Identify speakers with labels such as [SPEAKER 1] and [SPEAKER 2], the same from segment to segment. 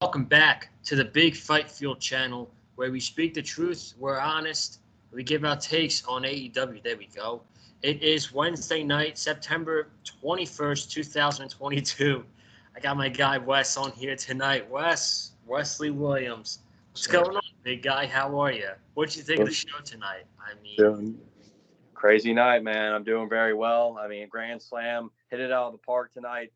[SPEAKER 1] Welcome back to the Big Fight Field channel where we speak the truth, we're honest, we give our takes on AEW. There we go. It is Wednesday night, September 21st, 2022. I got my guy Wes on here tonight. Wesley Williams. What's going on, big guy? How are you? What'd you think of the show tonight?
[SPEAKER 2] Doing crazy night, man. I'm doing very well. I mean, Grand Slam hit it out of the park tonight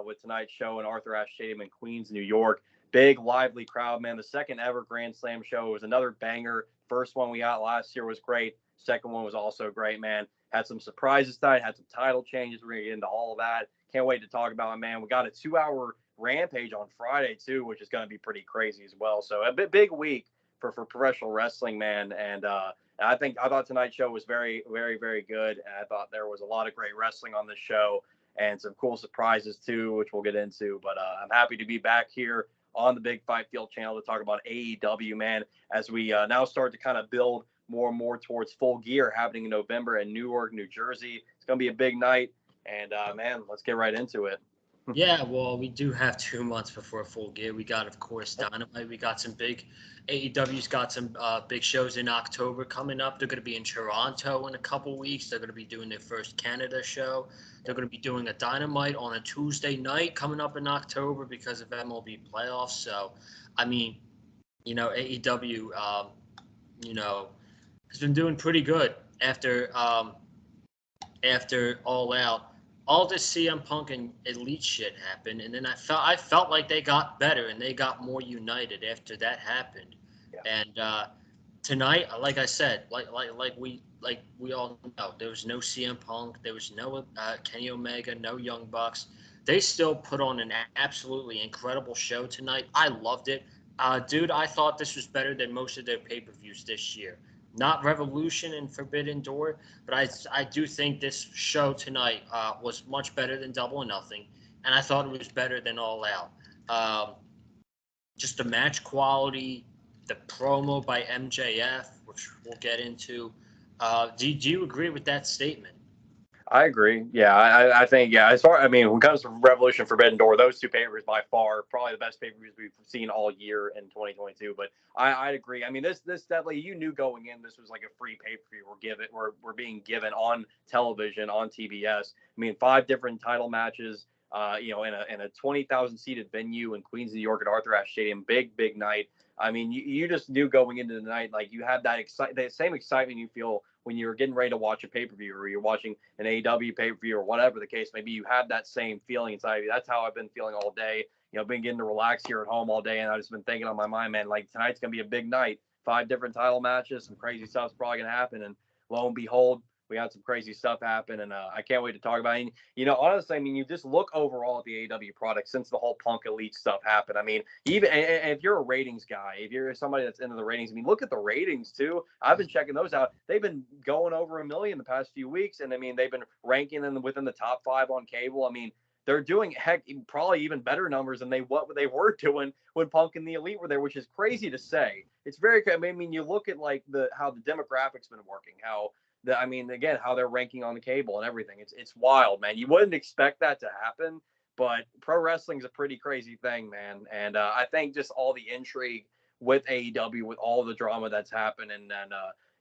[SPEAKER 2] with tonight's show in Arthur Ashe Stadium in Queens, New York. Big, lively crowd, man. The second ever Grand Slam show was another banger. First one we got last year was great. Second one was also great, man. Had some surprises tonight, had some title changes. We're going to get into all of that. Can't wait to talk about it, man. We got a 2-hour Rampage on Friday, too, which is going to be pretty crazy as well. So a big week for professional wrestling, man. And I thought tonight's show was very, very, very good. And I thought there was a lot of great wrestling on this show and some cool surprises too, which we'll get into. But I'm happy to be back here on the Big Fight Field channel to talk about AEW, man, as we now start to kind of build more and more towards Full Gear happening in November in Newark, New Jersey. It's going to be a big night. And, man, let's get right into it.
[SPEAKER 1] Yeah, well, we do have 2 months before Full Gear. We got, of course, Dynamite. We got some big AEW's got some big shows in October coming up. They're going to be in Toronto in a couple weeks. They're going to be doing their first Canada show. They're going to be doing a Dynamite on a Tuesday night coming up in October because of MLB playoffs. So, I mean, AEW, has been doing pretty good after All Out. All this CM Punk and Elite shit happened, and then I felt like they got better and they got more united after that happened.
[SPEAKER 2] Yeah.
[SPEAKER 1] And tonight, like I said, like we all know, there was no CM Punk, there was no Kenny Omega, no Young Bucks. They still put on an absolutely incredible show tonight. I loved it, dude. I thought this was better than most of their pay-per-views this year. Not Revolution and Forbidden Door, but I do think this show tonight was much better than Double or Nothing, and I thought it was better than All Out. Just the match quality, the promo by MJF, which we'll get into. Do you agree with that statement?
[SPEAKER 2] I agree. Yeah, I think, yeah, when it comes to Revolution Forbidden Door, those two pay-per-views by far probably the best pay-per-views we've seen all year in 2022. But I'd agree. I mean, this definitely, you knew going in, this was like a free pay-per-view we're being given on television, on TBS. I mean, 5 different title matches, in a 20,000 seated venue in Queens, New York at Arthur Ashe Stadium. Big night. I mean, you just knew going into the night, like you had that same excitement you feel when you're getting ready to watch a pay-per-view or you're watching an AEW pay-per-view or whatever the case may be. You have that same feeling inside of you. That's how I've been feeling all day. Been getting to relax here at home all day, and I've just been thinking on my mind, man, like tonight's going to be a big night. 5 different title matches, some crazy stuff's probably going to happen, and lo and behold, we had some crazy stuff happen, and I can't wait to talk about it. And, honestly, I mean, you just look overall at the AEW product since the whole Punk Elite stuff happened. I mean, even if you're a ratings guy, if you're somebody that's into the ratings, I mean, look at the ratings, too. I've been checking those out. They've been going over 1 million the past few weeks, and, I mean, they've been ranking them within the top 5 on cable. I mean, they're doing probably even better numbers than what they were doing when Punk and the Elite were there, which is crazy to say. It's very, I mean, you look at like how the demographics been working, how they're ranking on the cable and everything. It's wild, man. You wouldn't expect that to happen, but pro wrestling is a pretty crazy thing, man. And I think just all the intrigue with AEW, with all the drama that's happened, and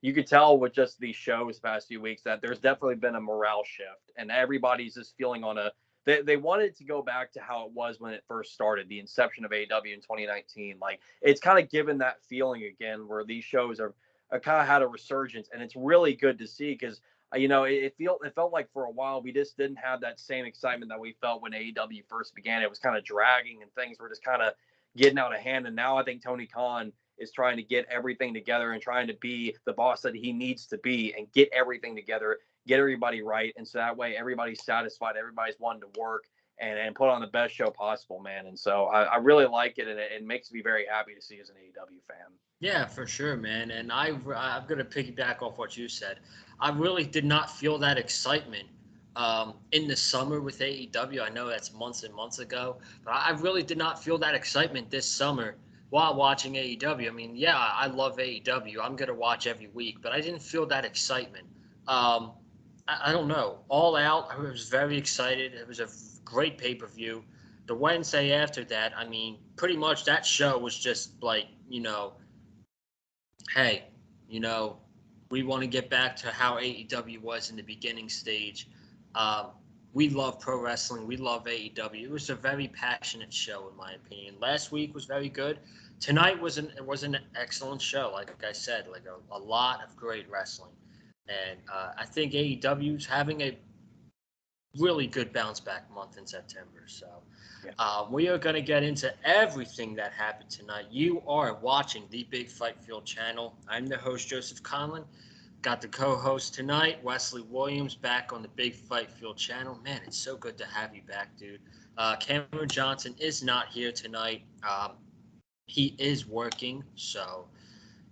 [SPEAKER 2] you could tell with just these shows the past few weeks that there's definitely been a morale shift, and everybody's just feeling on a. They wanted to go back to how it was when it first started, the inception of AEW in 2019. Like it's kind of given that feeling again, where these shows are kind of had a resurgence, and it's really good to see because it felt like for a while we just didn't have that same excitement that we felt when AEW first began. It was kind of dragging and things were just kind of getting out of hand. And now I think Tony Khan is trying to get everything together and trying to be the boss that he needs to be and get everything together, get everybody right. And so that way everybody's satisfied, everybody's wanting to work and put on the best show possible, man. And so I really like it, and it makes me very happy to see as an AEW fan.
[SPEAKER 1] Yeah, for sure, man. And I'm going to piggyback off what you said. I really did not feel that excitement in the summer with AEW. I know that's months and months ago, but I really did not feel that excitement this summer while watching AEW. I mean, yeah, I love AEW. I'm going to watch every week, but I didn't feel that excitement. I don't know. All Out, I was very excited. It was a great pay-per-view. the Wednesday after that, I mean, pretty much that show was just like, hey, you know, we want to get back to how AEW was in the beginning stage. Um, we love pro wrestling. We love AEW. It was a very passionate show, in my opinion. Last week was very good. Tonight was an excellent show. Like I said, like a lot of great wrestling, and I think AEW is having a really good bounce back month in September. So
[SPEAKER 2] Yeah.
[SPEAKER 1] we are going to get into everything that happened tonight. You are watching the Big Fight Field channel. I'm the host, Joseph Conlon. Got the co-host tonight, Wesley Williams, back on the Big Fight Field channel. Man, it's so good to have you back, dude. Cameron Johnson is not here tonight. He is working, so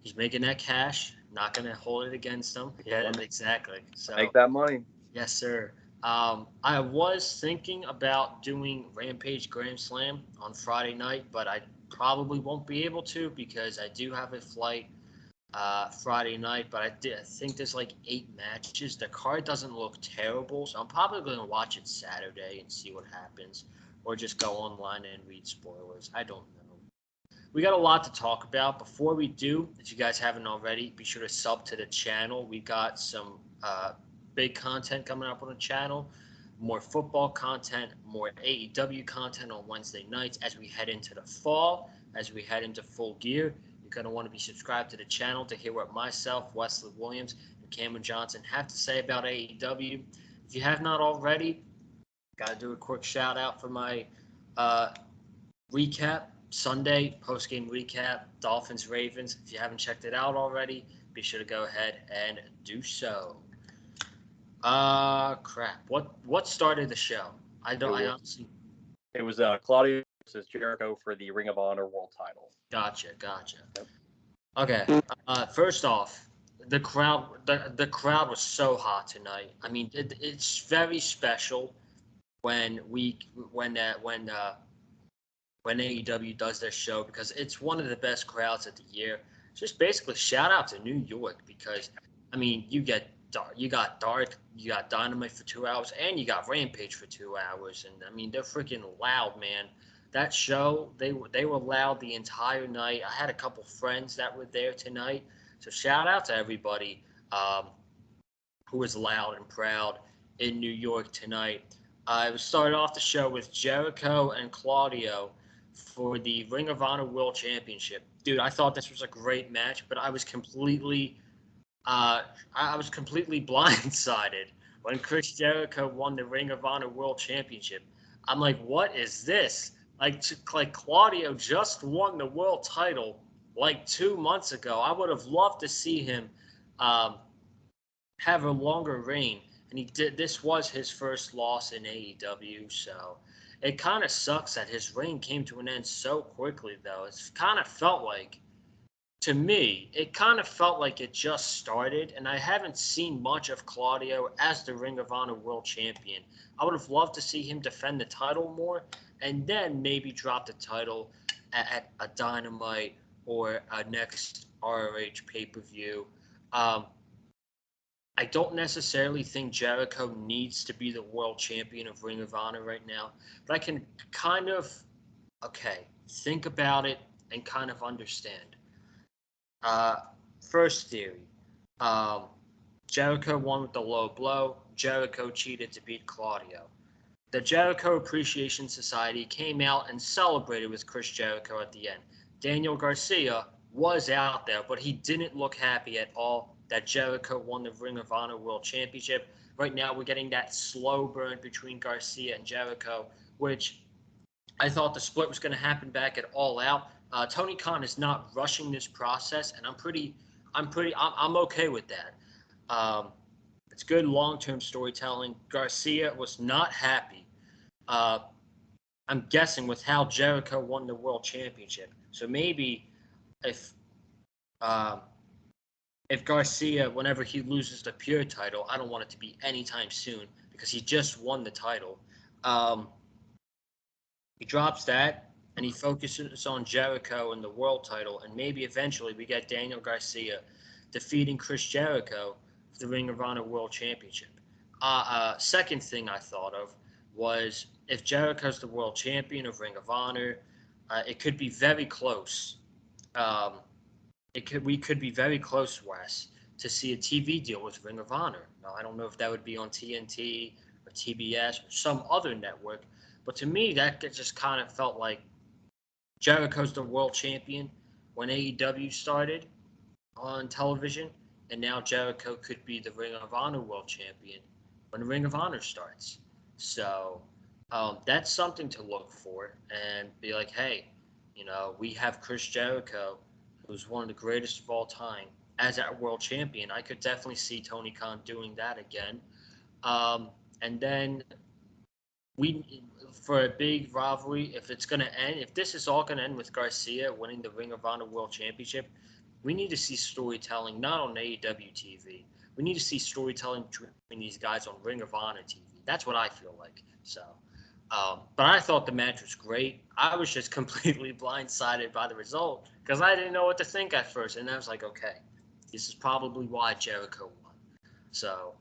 [SPEAKER 1] he's making that cash. Not going to hold it against him. Yeah, exactly. So
[SPEAKER 2] Make that money.
[SPEAKER 1] yes, sir. I was thinking about doing Rampage Grand Slam on Friday night, but I probably won't be able to because I do have a flight Friday night. But I think there's like 8 matches. The card doesn't look terrible, so I'm probably going to watch it Saturday and see what happens, or just go online and read spoilers. I don't know. We got a lot to talk about. Before we do, if you guys haven't already, be sure to sub to the channel. We got some big content coming up on the channel, more football content, more AEW content on Wednesday nights as we head into the fall, as we head into full gear. You're going to want to be subscribed to the channel to hear what myself, Wesley Williams, and Cameron Johnson have to say about AEW. If you have not already, got to do a quick shout out for my recap, Sunday post-game recap, Dolphins Ravens. If you haven't checked it out already, be sure to go ahead and do so. Crap. What started the show? I honestly.
[SPEAKER 2] It was Claudio versus Jericho for the Ring of Honor World Title.
[SPEAKER 1] Gotcha.
[SPEAKER 2] Yep.
[SPEAKER 1] Okay. First off, the crowd was so hot tonight. I mean, it's very special when AEW does their show because it's one of the best crowds of the year. Just basically shout out to New York because, I mean, you got Dynamite for 2 hours and you got Rampage for 2 hours, and I mean they're freaking loud, man. That show they were loud the entire night. I had a couple friends that were there tonight, so shout out to everybody who was loud and proud in New York tonight. I started off the show with Jericho and Claudio for the Ring of Honor World Championship. Dude, I thought this was a great match, but I was completely blindsided when Chris Jericho won the Ring of Honor World Championship. I'm like, what is this? Like Claudio just won the world title like 2 months ago. I would have loved to see him have a longer reign, and he did. This was his first loss in AEW, so it kind of sucks that his reign came to an end so quickly. Though it's kind of felt like, to me, it kind of felt like it just started, and I haven't seen much of Claudio as the Ring of Honor World Champion. I would have loved to see him defend the title more, and then maybe drop the title at a Dynamite or a next ROH pay-per-view. I don't necessarily think Jericho needs to be the world champion of Ring of Honor right now, but I can kind of, think about it and kind of understand. First theory, Jericho won with the low blow. Jericho cheated to beat Claudio. The Jericho Appreciation Society came out and celebrated with Chris Jericho at the end. Daniel Garcia was out there, but he didn't look happy at all that Jericho won the Ring of Honor World Championship. Right now, we're getting that slow burn between Garcia and Jericho, which I thought the split was going to happen back at All Out. Tony Khan is not rushing this process, and I'm okay with that. It's good long-term storytelling. Garcia was not happy. I'm guessing with how Jericho won the World Championship. So maybe if uh, if Garcia, whenever he loses the pure title, I don't want it to be anytime soon because he just won the title. He drops that and he focuses on Jericho and the world title, and maybe eventually we get Daniel Garcia defeating Chris Jericho for the Ring of Honor World Championship. Second thing I thought of was if Jericho's the world champion of Ring of Honor, it could be very close. Um, we could be very close, Wes, to see a TV deal with Ring of Honor. Now, I don't know if that would be on TNT or TBS or some other network, but to me, that just kind of felt like Jericho's the world champion when AEW started on television, and now Jericho could be the Ring of Honor world champion when Ring of Honor starts. So that's something to look for and be like, hey, we have Chris Jericho, who's one of the greatest of all time, as our world champion. I could definitely see Tony Khan doing that again. And then we for a big rivalry, if it's going to end, if this is all going to end with Garcia winning the Ring of Honor World Championship, we need to see storytelling not on AEW TV. We need to see storytelling between these guys on Ring of Honor TV. That's what I feel like. So, but I thought the match was great. I was just completely blindsided by the result because I didn't know what to think at first, and I was like, okay, this is probably why Jericho won. So,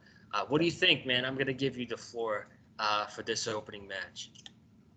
[SPEAKER 1] what do you think, man? I'm going to give you the floor for this opening match.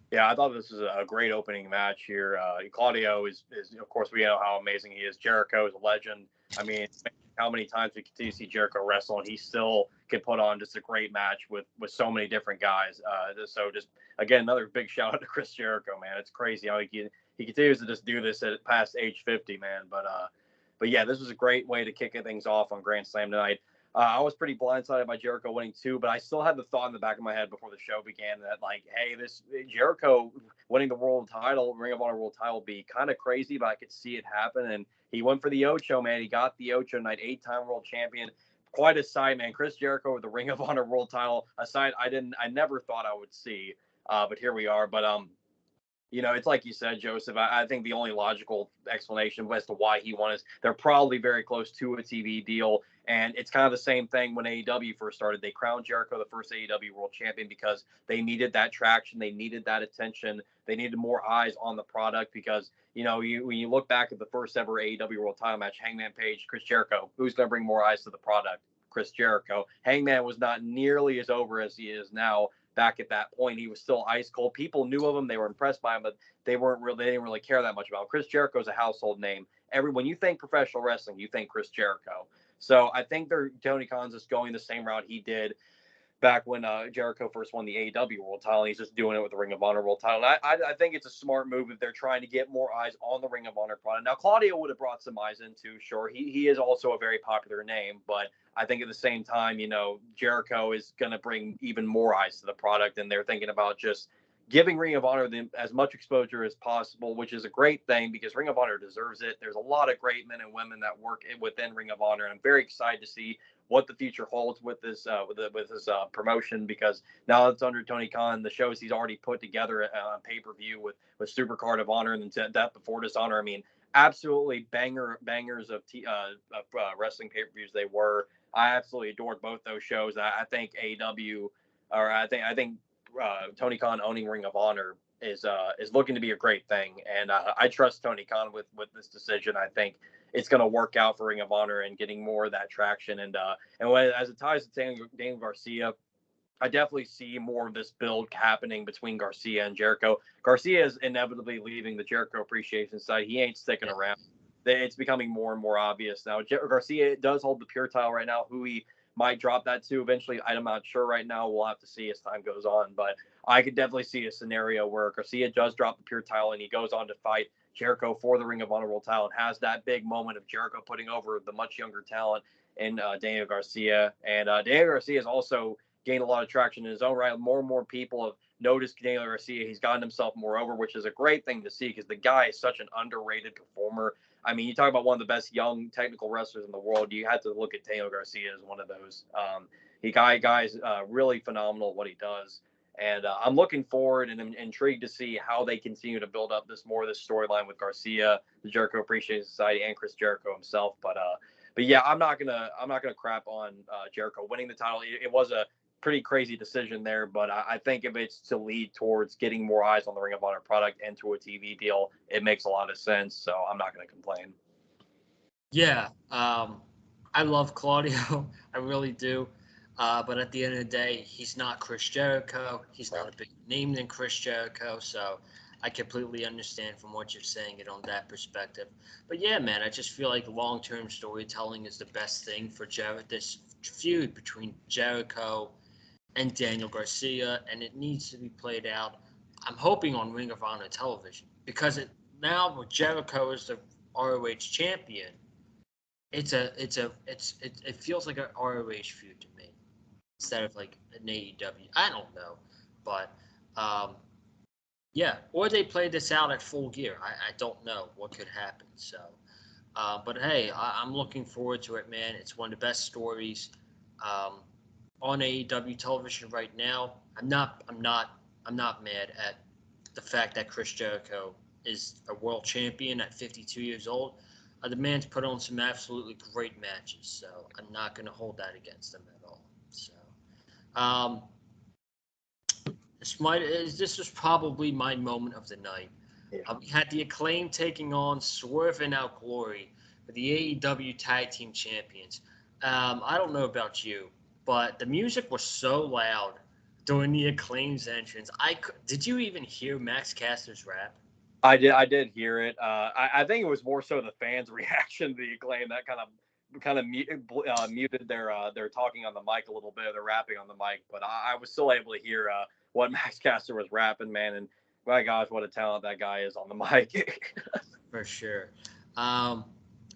[SPEAKER 2] Yeah, I thought this was a great opening match here. Claudio is, of course, we know how amazing he is. Jericho is a legend. I mean, how many times we continue to see Jericho wrestle, and he still can put on just a great match with so many different guys. So just, again, another big shout out to Chris Jericho, man. It's crazy how he continues to just do this at past age 50, man. But yeah, this was a great way to kick things off on Grand Slam tonight. I was pretty blindsided by Jericho winning too, but I still had the thought in the back of my head before the show began that, like, hey, this Jericho winning the world title, Ring of Honor world title, would be kind of crazy, but I could see it happen. And he went for the Ocho, man. He got the Ocho night, 8-time world champion. Quite a sight, man. Chris Jericho with the Ring of Honor world title, a sight I never thought I would see. But here we are. But it's like you said, Joseph. I think the only logical explanation as to why he won is they're probably very close to a TV deal. And it's kind of the same thing when AEW first started. They crowned Jericho the first AEW world champion because they needed that traction. They needed that attention. They needed more eyes on the product because, when you look back at the first ever AEW world title match, Hangman Page, Chris Jericho, who's going to bring more eyes to the product? Chris Jericho. Hangman was not nearly as over as he is now. Back at that point, he was still ice cold. People knew of him; they were impressed by him, but they didn't really care that much about him. Chris Jericho's a household name. When you think professional wrestling, you think Chris Jericho. So I think Tony Khan's just going the same route he did back when Jericho first won the AEW world title. He's just doing it with the Ring of Honor world title. And I think it's a smart move if they're trying to get more eyes on the Ring of Honor product. Now, Claudio would have brought some eyes in too, sure. He is also a very popular name, but I think at the same time, Jericho is going to bring even more eyes to the product, and they're thinking about just giving Ring of Honor as much exposure as possible, which is a great thing because Ring of Honor deserves it. There's a lot of great men and women that work within Ring of Honor, and I'm very excited to see what the future holds with this promotion because now it's under Tony Khan. The shows he's already put together on pay-per-view with Supercard of Honor and then Death Before Dishonor. I mean, absolutely bangers of wrestling pay-per-views they were. I absolutely adored both those shows. I think AEW, or I think Tony Khan owning Ring of Honor is looking to be a great thing, and I trust Tony Khan with this decision. I think it's going to work out for Ring of Honor and getting more of that traction. And as it ties to Daniel Garcia, I definitely see more of this build happening between Garcia and Jericho. Garcia is inevitably leaving the Jericho Appreciation Society. He ain't sticking around. It's becoming more and more obvious now. Garcia does hold the pure title right now. Who he might drop that to eventually, I'm not sure right now. We'll have to see as time goes on. But I could definitely see a scenario where Garcia does drop the pure title and he goes on to fight Jericho for the Ring of Honor world title and has that big moment of Jericho putting over the much younger talent in Daniel Garcia. And Daniel Garcia has also gained a lot of traction in his own right. More and more people have noticed Daniel Garcia. He's gotten himself more over, which is a great thing to see because the guy is such an underrated performer. I mean, you talk about one of the best young technical wrestlers in the world. You had to look at Daniel Garcia as one of those. Guy's really phenomenal at what he does. And I'm looking forward and I'm intrigued to see how they continue to build up this storyline with Garcia, the Jericho Appreciation Society, and Chris Jericho himself. But yeah, I'm not gonna crap on Jericho winning the title. It was a pretty crazy decision there, but I think if it's to lead towards getting more eyes on the Ring of Honor product and to a TV deal, it makes a lot of sense. So I'm not going to complain.
[SPEAKER 1] Yeah, I love Claudio. I really do. But at the end of the day, he's not Chris Jericho. He's not a bigger name than Chris Jericho. So I completely understand from what you're saying it on that perspective. But yeah, man, I just feel like long-term storytelling is the best thing for this feud between Jericho and Daniel Garcia, and it needs to be played out. I'm hoping on Ring of Honor television because now with Jericho as the ROH champion, it feels like an ROH feud to me instead of like an AEW. I don't know, but um, yeah, or they play this out at Full Gear. I don't know what could happen. So, but hey, I'm looking forward to it, man. It's one of the best stories um, on AEW television right now. I'm not mad at the fact that Chris Jericho is a world champion at 52 years old. The man's put on some absolutely great matches, so I'm not going to hold that against him at all. So, um, this was probably my moment of the night.
[SPEAKER 2] Yeah.
[SPEAKER 1] We had the Acclaim taking on Swerve and Out Glory for the AEW Tag Team Champions. I don't know about you, but the music was so loud during the Acclaim's entrance. Did you even hear Max Caster's rap?
[SPEAKER 2] I did hear it. I think it was more so the fans' reaction to the Acclaim that muted their talking on the mic a little bit, their rapping on the mic. But I was still able to hear what Max Caster was rapping, man. And my gosh, what a talent that guy is on the mic.
[SPEAKER 1] For sure. Um,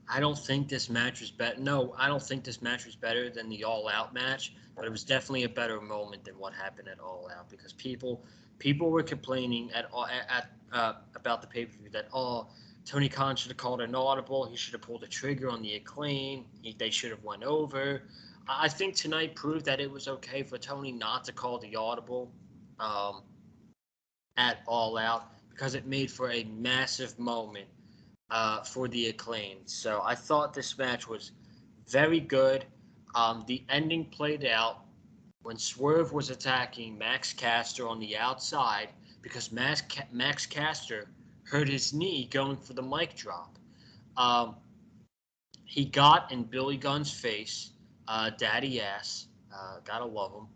[SPEAKER 1] I don't think this match was better. No, I don't think this match was better than the All Out match, but it was definitely a better moment than what happened at All Out because people were complaining about the pay per view that Tony Khan should have called an audible. He should have pulled the trigger on the Acclaim. They should have went over. I think tonight proved that it was okay for Tony not to call the audible um, at All Out because it made for a massive moment for the Acclaim. So I thought this match was very good. The ending played out when Swerve was attacking Max Caster on the outside because Max Caster hurt his knee going for the mic drop. Um, he got in Billy Gunn's face, daddy ass. Gotta love him.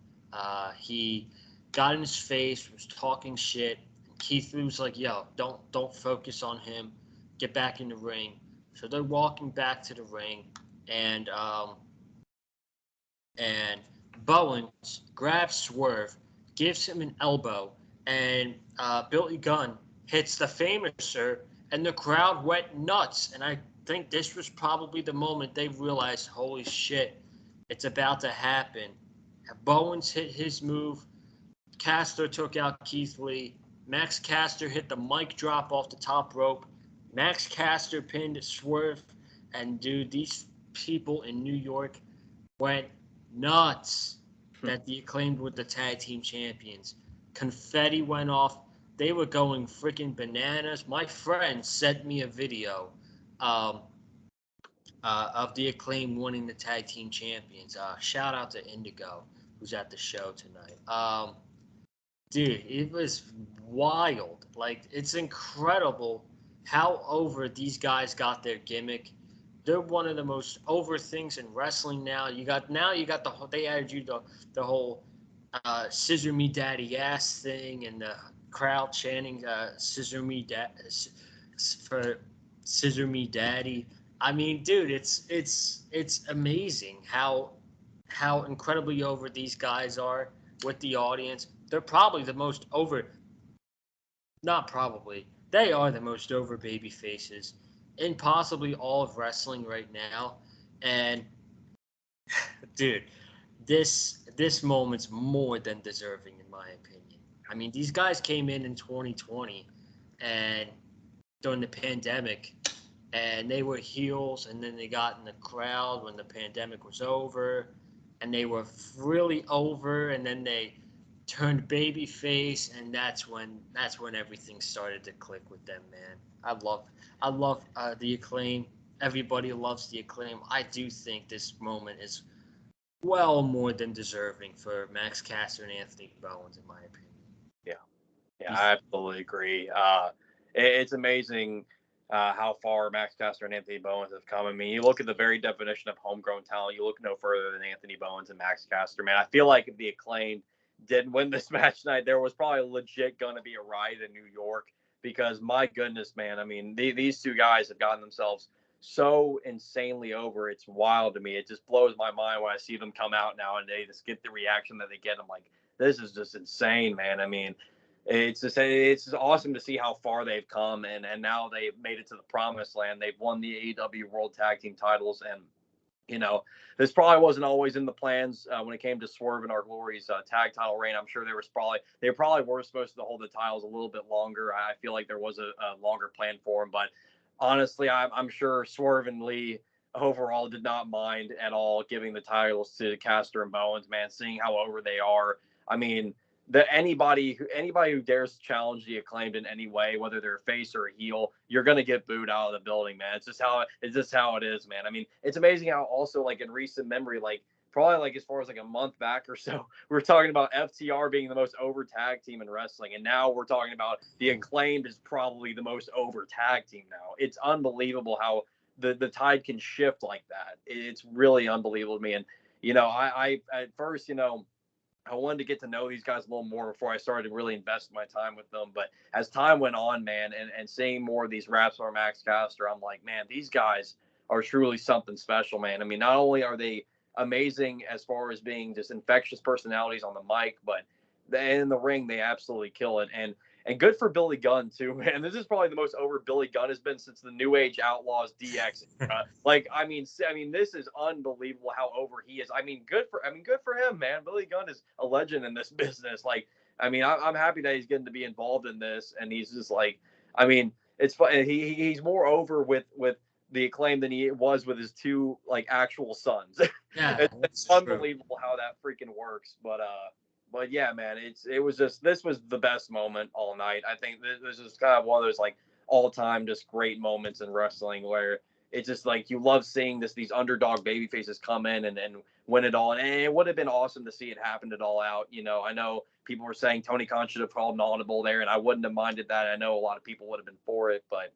[SPEAKER 1] He got in his face, was talking shit. And Keith Lee was like, "Yo, don't focus on him. Get back in the ring." So they're walking back to the ring, and and Bowens grabs Swerve, gives him an elbow, and Billy Gunn hits the Famouser, and the crowd went nuts. And I think this was probably the moment they realized, holy shit, it's about to happen. Bowens hit his move. Caster took out Keith Lee. Max Caster hit the mic drop off the top rope. Max Caster pinned Swerve. And dude, these people in New York went nuts that the Acclaimed were the tag team champions. Confetti went off. They were going freaking bananas. My friend sent me a video um, of the Acclaim winning the tag team champions. Shout out to Indigo, who's at the show tonight. Dude, it was wild. Like, it's incredible how over these guys got their gimmick. They're one of the most over things in wrestling now. You got they added the whole scissor me daddy ass thing and the crowd chanting for scissor me daddy. I mean, dude, it's amazing how incredibly over these guys are with the audience. They're probably the most over, not probably, they are the most over baby faces in possibly all of wrestling right now. And dude, this moment's more than deserving in my opinion. I mean, these guys came in 2020 and during the pandemic and they were heels and then they got in the crowd when the pandemic was over and they were really over and then they turned babyface and that's when everything started to click with them, man. I love the Acclaim. Everybody loves the Acclaim. I do think this moment is well more than deserving for Max Caster and Anthony Bowens, in my opinion.
[SPEAKER 2] Yeah, I absolutely agree. It's amazing how far Max Caster and Anthony Bowens have come. I mean, you look at the very definition of homegrown talent, you look no further than Anthony Bowens and Max Caster. Man, I feel like if the Acclaimed didn't win this match tonight, there was probably legit going to be a riot in New York because, my goodness, man, I mean, these two guys have gotten themselves so insanely over. It's wild to me. It just blows my mind when I see them come out now and they just get the reaction that they get. I'm like, this is just insane, man. I mean, it's just awesome to see how far they've come, and now they've made it to the promised land. They've won the AEW World Tag Team titles, and this probably wasn't always in the plans when it came to Swerve and Our Glory's tag title reign. I'm sure they probably were supposed to hold the titles a little bit longer. I feel like there was a longer plan for them, but honestly, I'm sure Swerve and Lee overall did not mind at all giving the titles to Caster and Bowens. Man, seeing how over they are. I mean, anybody who dares to challenge the Acclaimed in any way, whether they're a face or a heel, you're gonna get booed out of the building, man. It's just how it is, man. I mean, it's amazing how also like in recent memory, like probably like as far as like a month back or so, we are talking about FTR being the most over tag team in wrestling, and now we're talking about the Acclaimed is probably the most over tag team now. It's unbelievable how the tide can shift like that. It's really unbelievable to me. And I at first, I wanted to get to know these guys a little more before I started to really invest my time with them. But as time went on, man, and seeing more of these raps from Max Caster, I'm like, man, these guys are truly something special, man. I mean, not only are they amazing as far as being just infectious personalities on the mic, but in the ring, they absolutely kill it. And good for Billy Gunn too, man. This is probably the most over Billy Gunn has been since the New Age Outlaws DX. This is unbelievable how over he is. Good for him, man. Billy Gunn is a legend in this business. I'm happy that he's getting to be involved in this, and he's just like, I mean, it's fun. He's more over with the Acclaim than he was with his two like actual sons.
[SPEAKER 1] Yeah,
[SPEAKER 2] It's unbelievable how that freaking works, but yeah, man, this was the best moment all night. I think this is kind of one of those like all time just great moments in wrestling where it's just like you love seeing these underdog baby faces come in and win it all. And it would have been awesome to see it happen it all out. I know people were saying Tony Khan should have called an audible there, and I wouldn't have minded that. I know a lot of people would have been for it, but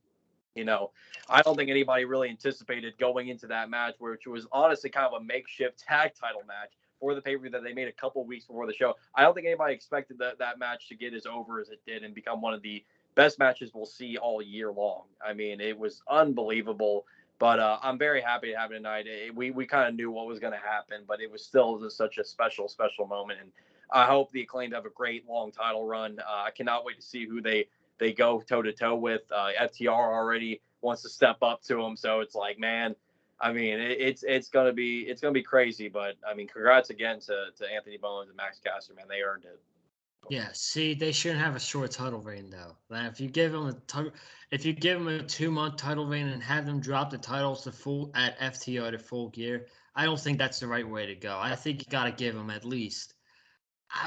[SPEAKER 2] I don't think anybody really anticipated going into that match, which was honestly kind of a makeshift tag title match for the pay-per-view that they made a couple weeks before the show. I don't think anybody expected that match to get as over as it did and become one of the best matches we'll see all year long. I mean, it was unbelievable, but I'm very happy to have it tonight. We kind of knew what was going to happen, but it was still just such a special, special moment. And I hope the Acclaimed have a great long title run. I cannot wait to see who they go toe to toe with. FTR already wants to step up to them, so it's like, man, I mean, it's gonna be crazy. But I mean, congrats again to Anthony Bowens and Max Caster, man. They earned it.
[SPEAKER 1] yeah. See, they shouldn't have a short title reign though. Like, if you give them a 2 month title reign and have them drop the titles to full at FTR to Full Gear, I don't think that's the right way to go. I think you got to give them at least.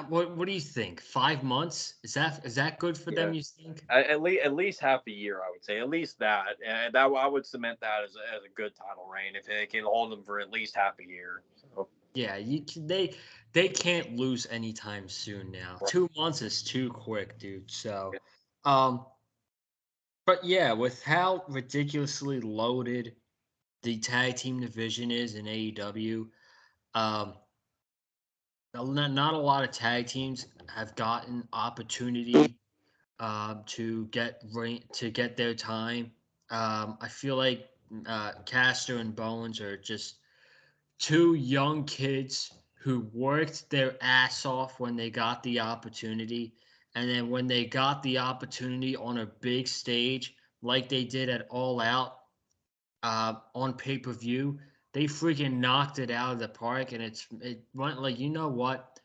[SPEAKER 1] What do you think? 5 months? Is that good for
[SPEAKER 2] Yeah,
[SPEAKER 1] them? You think?
[SPEAKER 2] at least half a year, I would say. At least that, and that I would cement that as a good title reign if they can hold them for at least half a year. So.
[SPEAKER 1] Yeah, they can't lose anytime soon now. 2 months is too quick, dude. So, um, but yeah, with how ridiculously loaded the tag team division is in AEW, um, not a lot of tag teams have gotten opportunity to get their time. I feel like Caster and Bowens are just two young kids who worked their ass off when they got the opportunity. And then when they got the opportunity on a big stage, like they did at All Out on pay per view, they freaking knocked it out of the park. And it went like, you know what?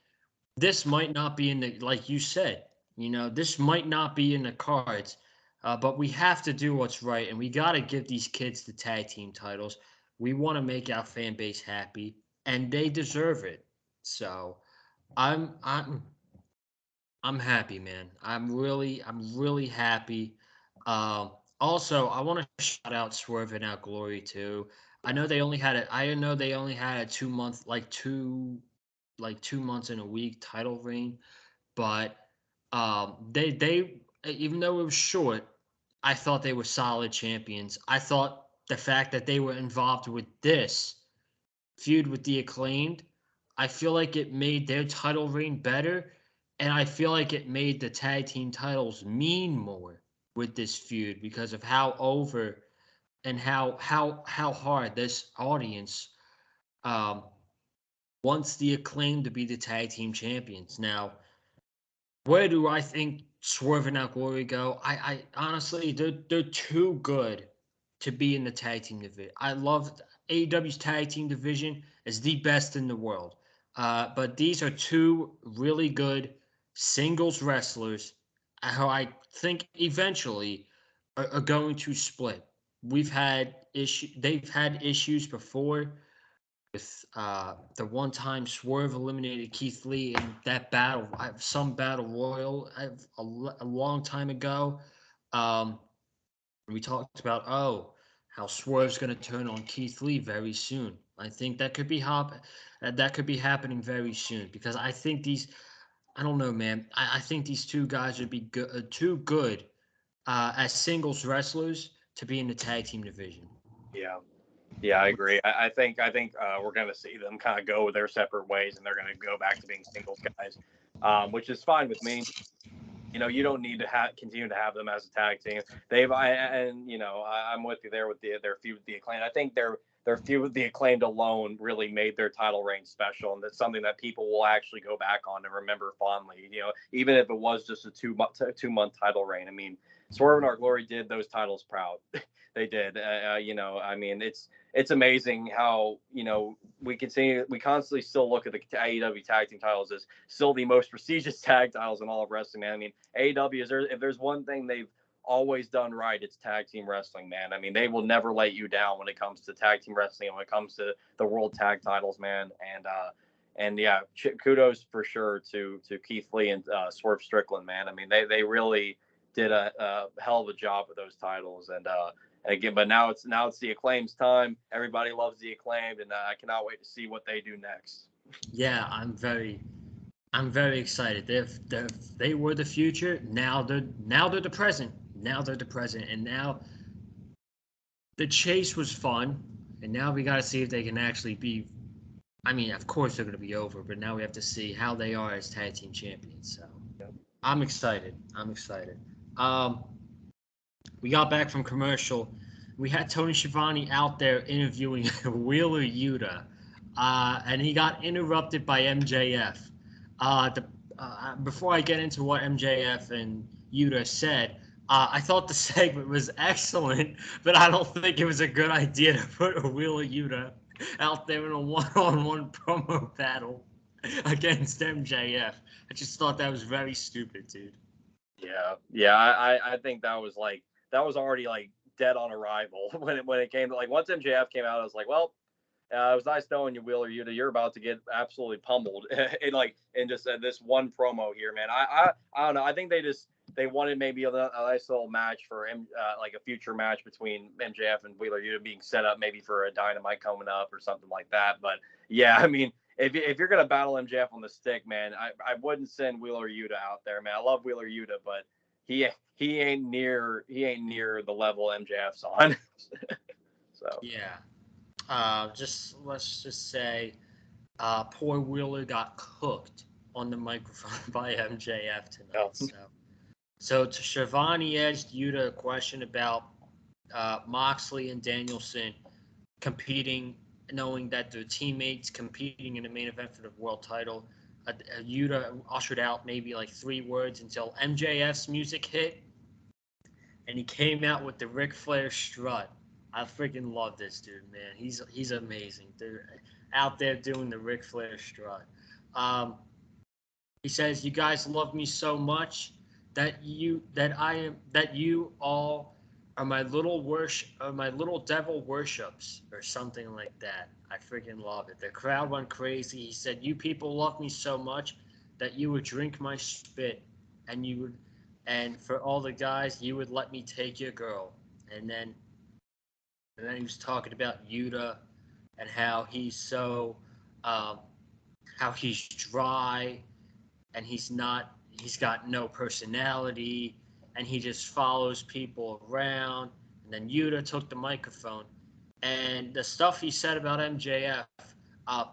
[SPEAKER 1] This might not be in the, like you said, this might not be in the cards, but we have to do what's right. And we got to give these kids the tag team titles. We want to make our fan base happy, and they deserve it. So I'm I'm I'm happy, man. I'm really happy. Um, Also, I want to shout out Swerve and Out Glory too. I know they only had a 2 month, like 2 months in a week title reign, but they even though it was short, I thought they were solid champions. I thought the fact that they were involved with this feud with the Acclaimed, I feel like it made their title reign better, and I feel like it made the tag team titles mean more with this feud because of how over and how hard this audience um, wants the Acclaimed to be the tag team champions. Now, where do I think Swerve and Glory go? I honestly, they're too good to be in the tag team division. I love AEW's tag team division is the best in the world. But these are two really good singles wrestlers who I think eventually are going to split. They've had issues before with the one time Swerve eliminated Keith Lee in that battle, some battle royal a long time ago. Um, we talked about how Swerve's going to turn on Keith Lee very soon. I think that could be happening very soon because I think these. I don't know, man. I think these two guys would be too good as singles wrestlers to be in the tag team division.
[SPEAKER 2] Yeah. Yeah, I agree. I think we're going to see them kind of go their separate ways, and they're going to go back to being singles guys, which is fine with me. You know, you don't need to continue to have them as a tag team. I'm with you there with their feud with the Acclaimed. I think their feud with the Acclaimed alone really made their title reign special, and that's something that people will actually go back on and remember fondly. You know, even if it was just a 2 month title reign. I mean, Swerve and Our Glory did those titles proud. They did. I mean, it's amazing how we constantly still look at the AEW tag team titles as still the most prestigious tag titles in all of wrestling, man. I mean, AEW if there's one thing they've always done right, it's tag team wrestling, man. I mean, they will never let you down when it comes to tag team wrestling, when it comes to the world tag titles, man. And yeah, kudos for sure to Keith Lee and Swerve Strickland, man. I mean, they really did a hell of a job with those titles, and again, but now it's the Acclaim's time. Everybody loves the Acclaimed, and I cannot wait to see what they do next.
[SPEAKER 1] Yeah, I'm very excited. They were the future. Now they're the present. Now they're the present, and now the chase was fun, and now we got to see if they can actually be. I mean, of course they're going to be over, but now we have to see how they are as tag team champions. So I'm excited. I'm excited. Um, we got back from commercial. We had Tony Schiavone out there interviewing Wheeler Yuta, and he got interrupted by MJF. Before I get into what MJF and Yuta said, I thought the segment was excellent, but I don't think it was a good idea to put Wheeler Yuta out there in a one-on-one promo battle against MJF. I just thought that was very stupid, dude.
[SPEAKER 2] Yeah. I think that was already like dead on arrival when it came to like once MJF came out, I was like, well, it was nice knowing you, Wheeler Yuta. You're about to get absolutely pummeled in just this one promo here, man. I don't know. I think they wanted maybe a nice little match for like a future match between MJF and Wheeler Yuta being set up maybe for a Dynamite coming up or something like that. But yeah, I mean, if you're gonna battle MJF on the stick, man, I wouldn't send Wheeler Yuta out there, man. I love Wheeler Yuta, but he ain't near the level MJF's on. So
[SPEAKER 1] Yeah. Just let's just say, poor Wheeler got cooked on the microphone by MJF tonight.
[SPEAKER 2] yeah.
[SPEAKER 1] So to Shivani asked Yuta a question about Moxley and Danielson competing, knowing that their teammates competing in the main event for the world title. Yuta ushered out maybe like 3 words until MJF's music hit, and he came out with the Ric Flair strut. I freaking love this dude, man. He's amazing. They're out there doing the Ric Flair strut. Um, he says, "You guys love me so much that you all are my little devil worships or something like that." I freaking love it. The crowd went crazy. He said, "You people love me so much that you would drink my spit, and you would, and for all the guys, you would let me take your girl." And then he was talking about Yuta and um, how he's dry and he's got no personality, and he just follows people around. And then Yuta took the microphone, and the stuff he said about MJF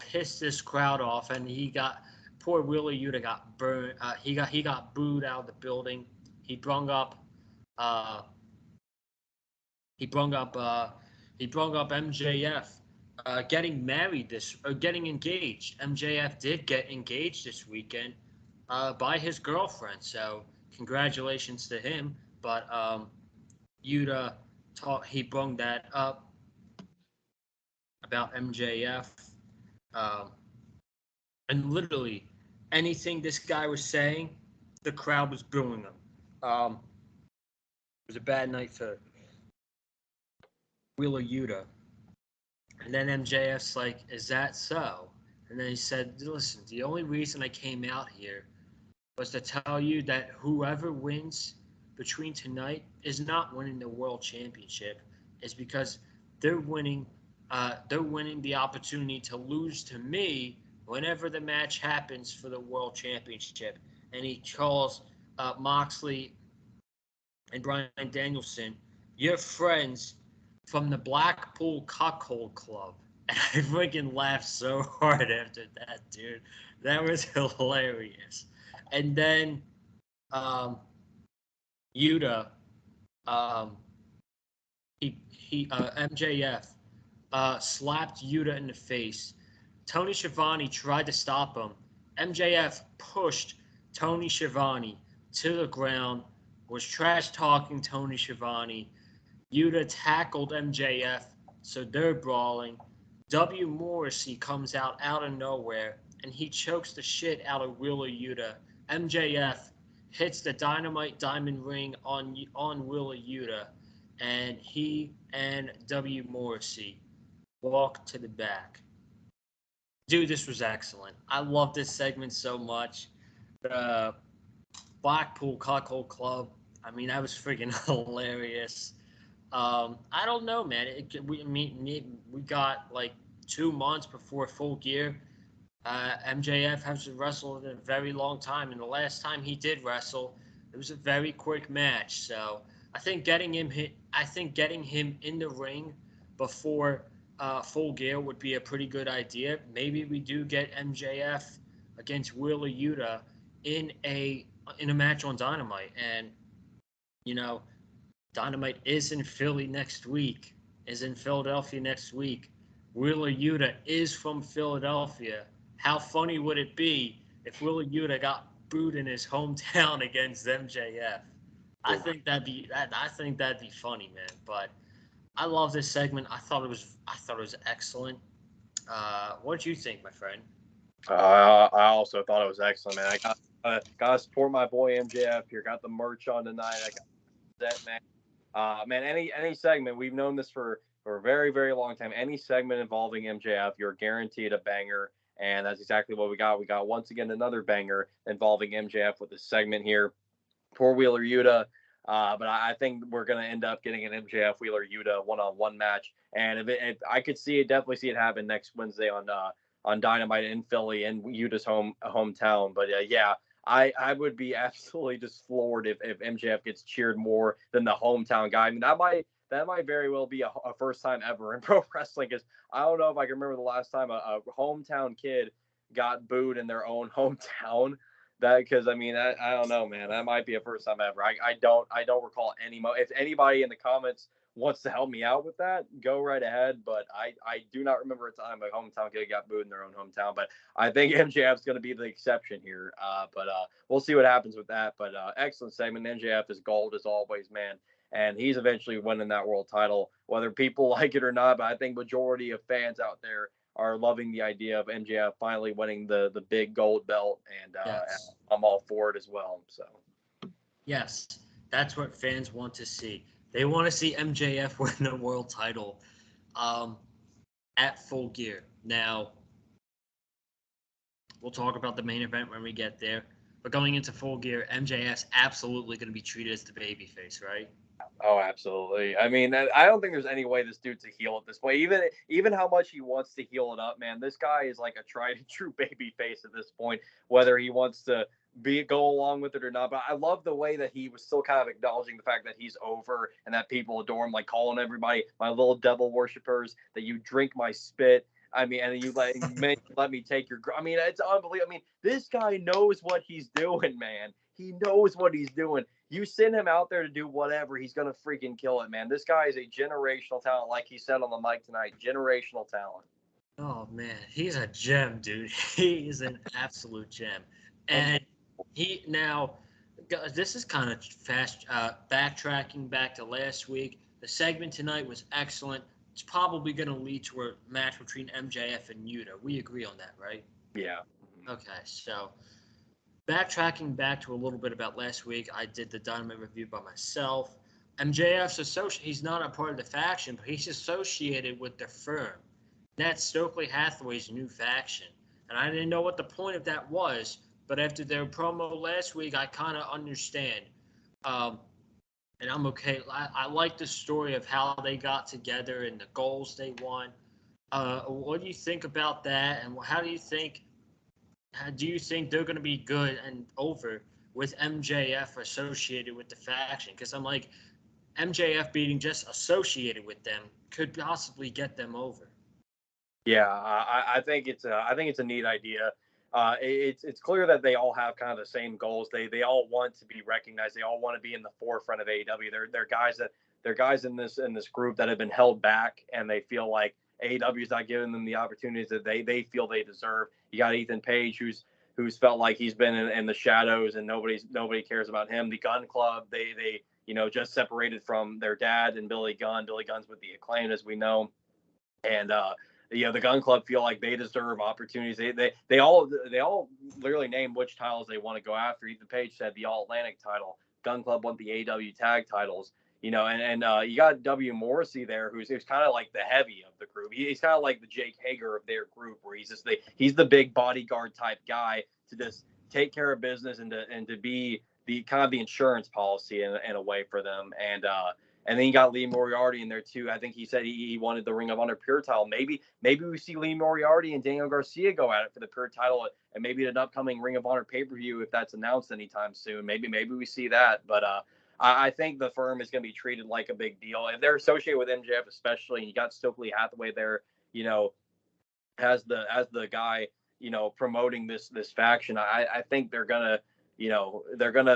[SPEAKER 1] pissed this crowd off, and he got poor Willie Yuta got burned. He got booed out of the building. He brung up uh, he brung up MJF getting married this or getting engaged. MJF did get engaged this weekend by his girlfriend, so congratulations to him. But Yuta he brung that up about MJF, um, and literally anything this guy was saying, the crowd was booing him. It was a bad night for Wheeler Yuta. And then MJF's like, "Is that so?" And then he said, "Listen, the only reason I came out here was to tell you that whoever wins between tonight is not winning the world championship. It's because they're winning. They're winning the opportunity to lose to me whenever the match happens for the world championship." And he calls Moxley and Bryan Danielson, "Your friends from the Blackpool Cuckold Club." And I freaking laughed so hard after that, dude. That was hilarious. And then Yuta, um, MJF slapped Yuta in the face. Tony Schiavone tried to stop him. MJF pushed Tony Schiavone to the ground, was trash talking Tony Schiavone. Yuta tackled MJF, so they're brawling. W. Morrissey comes out of nowhere, and he chokes the shit out of Wheeler Yuta. MJF hits the Dynamite Diamond Ring on Wheeler Yuta, and he and W. Morrissey walk to the back. Dude, this was excellent. I love this segment so much. The Blackpool Cuckold Club. I mean, that was freaking hilarious. I don't know, man. We got like 2 months before Full Gear. MJF has wrestled in a very long time, and the last time he did wrestle, it was a very quick match. So I think getting him in the ring before Full Gear would be a pretty good idea. Maybe we do get MJF against Wheeler Yuta in a match on Dynamite, and you know Dynamite is in Philly next week, is in Philadelphia next week. Wheeler Yuta is from Philadelphia. How funny would it be if Wheeler Yuta got booed in his hometown against MJF? I think that'd be funny, man. But I love this segment. I thought it was excellent. What did you think, my friend?
[SPEAKER 2] I also thought it was excellent, man. I got to support my boy MJF here. Got the merch on tonight. I got that, man. Man, any segment, we've known this for a very, very long time. Any segment involving MJF, you're guaranteed a banger, and that's exactly what we got. We got once again another banger involving MJF with this segment here. Poor Wheeler Yuta, but I think we're gonna end up getting an MJF Wheeler Yuta one-on-one match, and if I could definitely see it happen next Wednesday on Dynamite in Philly in Yuta's hometown. But yeah, I would be absolutely just floored if MJF gets cheered more than the hometown guy. I mean, that might very well be a first time ever in pro wrestling, because I don't know if I can remember the last time a hometown kid got booed in their own hometown. Because I mean, I don't know, man. That might be a first time ever. I don't recall any. If anybody in the comments wants to help me out with that, go right ahead. But I do not remember a time a hometown kid got booed in their own hometown. But I think MJF's going to be the exception here. But we'll see what happens with that. But excellent segment. MJF is gold as always, man. And he's eventually winning that world title, whether people like it or not. But I think majority of fans out there are loving the idea of MJF finally winning the big gold belt, and
[SPEAKER 1] Yes.
[SPEAKER 2] I'm all for it as well. So
[SPEAKER 1] Yes, that's what fans want to see. They want to see MJF win the world title um, at Full Gear. Now, we'll talk about the main event when we get there. But going into Full Gear, MJF's absolutely going to be treated as the babyface, right?
[SPEAKER 2] oh, absolutely. I mean, I don't think there's any way this dude's a heel at this point. Even how much he wants to heel it up, man. This guy is like a tried and true baby face at this point. Whether he wants to go along with it or not. But I love the way that he was still kind of acknowledging the fact that he's over and that people adore him, like calling everybody my little devil worshippers, that you drink my spit. I mean, and you let me take your. I mean, it's unbelievable. I mean, this guy knows what he's doing, man. He knows what he's doing. You send him out there to do whatever, he's gonna freaking kill it, man. This guy is a generational talent, like he said on the mic tonight. Generational talent.
[SPEAKER 1] Oh man, he's a gem, dude. He is an absolute gem. And he now, this is kind of fast backtracking back to last week. The segment tonight was excellent. It's probably going to lead to a match between MJF and Yuta. We agree on that, right?
[SPEAKER 2] Yeah.
[SPEAKER 1] Okay, so backtracking back to a little bit about last week, I did the Dynamite review by myself. MJF's associate, he's not a part of the faction, but he's associated with the firm. That's Stokely Hathaway's new faction. And I didn't know what the point of that was, but after their promo last week, I kind of understand. And I'm okay. I like the story of how they got together and the goals they won. What do you think about that? And how do you think they're going to be good and over with MJF associated with the faction? Because I'm like, MJF being just associated with them could possibly get them over.
[SPEAKER 2] Yeah, I think it's a neat idea. It's clear that they all have kind of the same goals. They all want to be recognized. They all want to be in the forefront of AEW. They're guys in this group that have been held back, and they feel like AEW is not giving them the opportunities that they feel they deserve. You got Ethan Page, who's felt like he's been in the shadows and nobody cares about him. The Gun Club, they just separated from their dad and Billy Gunn. Billy Gunn's with the Acclaimed, as we know, and the Gun Club feel like they deserve opportunities. They all literally name which titles they want to go after. Ethan Page said the All Atlantic title. Gun Club want the AW tag titles. And you got W Morrissey there, who's kind of like the heavy of the group. He's kind of like the Jake Hager of their group, where he's the big bodyguard type guy to just take care of business and to be the kind of the insurance policy in a way for them. And then you got Lee Moriarty in there too. I think he said he wanted the Ring of Honor Pure title. Maybe we see Lee Moriarty and Daniel Garcia go at it for the Pure title, and maybe an upcoming Ring of Honor pay-per-view if that's announced anytime soon. Maybe we see that. But I think the firm is going to be treated like a big deal, and they're associated with MJF especially. And you got Stokely Hathaway there, as the guy, promoting this faction. I think they're gonna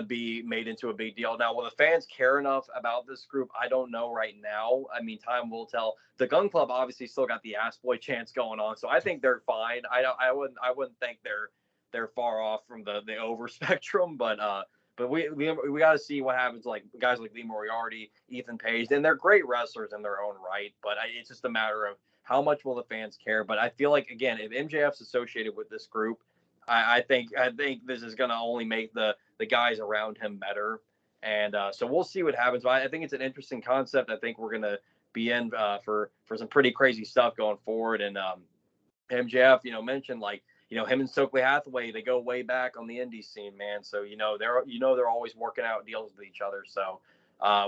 [SPEAKER 2] be made into a big deal. Now, will the fans care enough about this group? I don't know right now. I mean, time will tell. The Gun Club obviously still got the ass boy chance going on, so I think they're fine. I wouldn't think they're far off from the over spectrum, but we got to see what happens. Like guys like Lee Moriarty, Ethan Page, and they're great wrestlers in their own right, but it's just a matter of how much will the fans care. But I feel like, again, if MJF's associated with this group, I think this is going to only make the guys around him better. And so we'll see what happens. But I think it's an interesting concept. I think we're going to be in for some pretty crazy stuff going forward. And MJF, mentioned like, him and Stokely Hathaway, they go way back on the indie scene, man. So, they're always working out deals with each other. So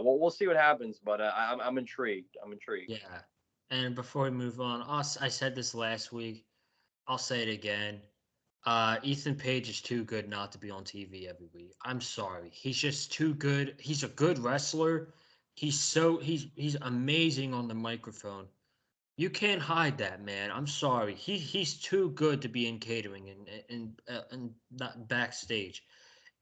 [SPEAKER 2] we'll see what happens. But I'm intrigued.
[SPEAKER 1] Yeah. And before we move on, I said this last week. I'll say it again. Ethan Page is too good not to be on TV every week. I'm sorry. He's just too good. He's a good wrestler. He's amazing on the microphone. You can't hide that, man. I'm sorry. He's too good to be in catering and not backstage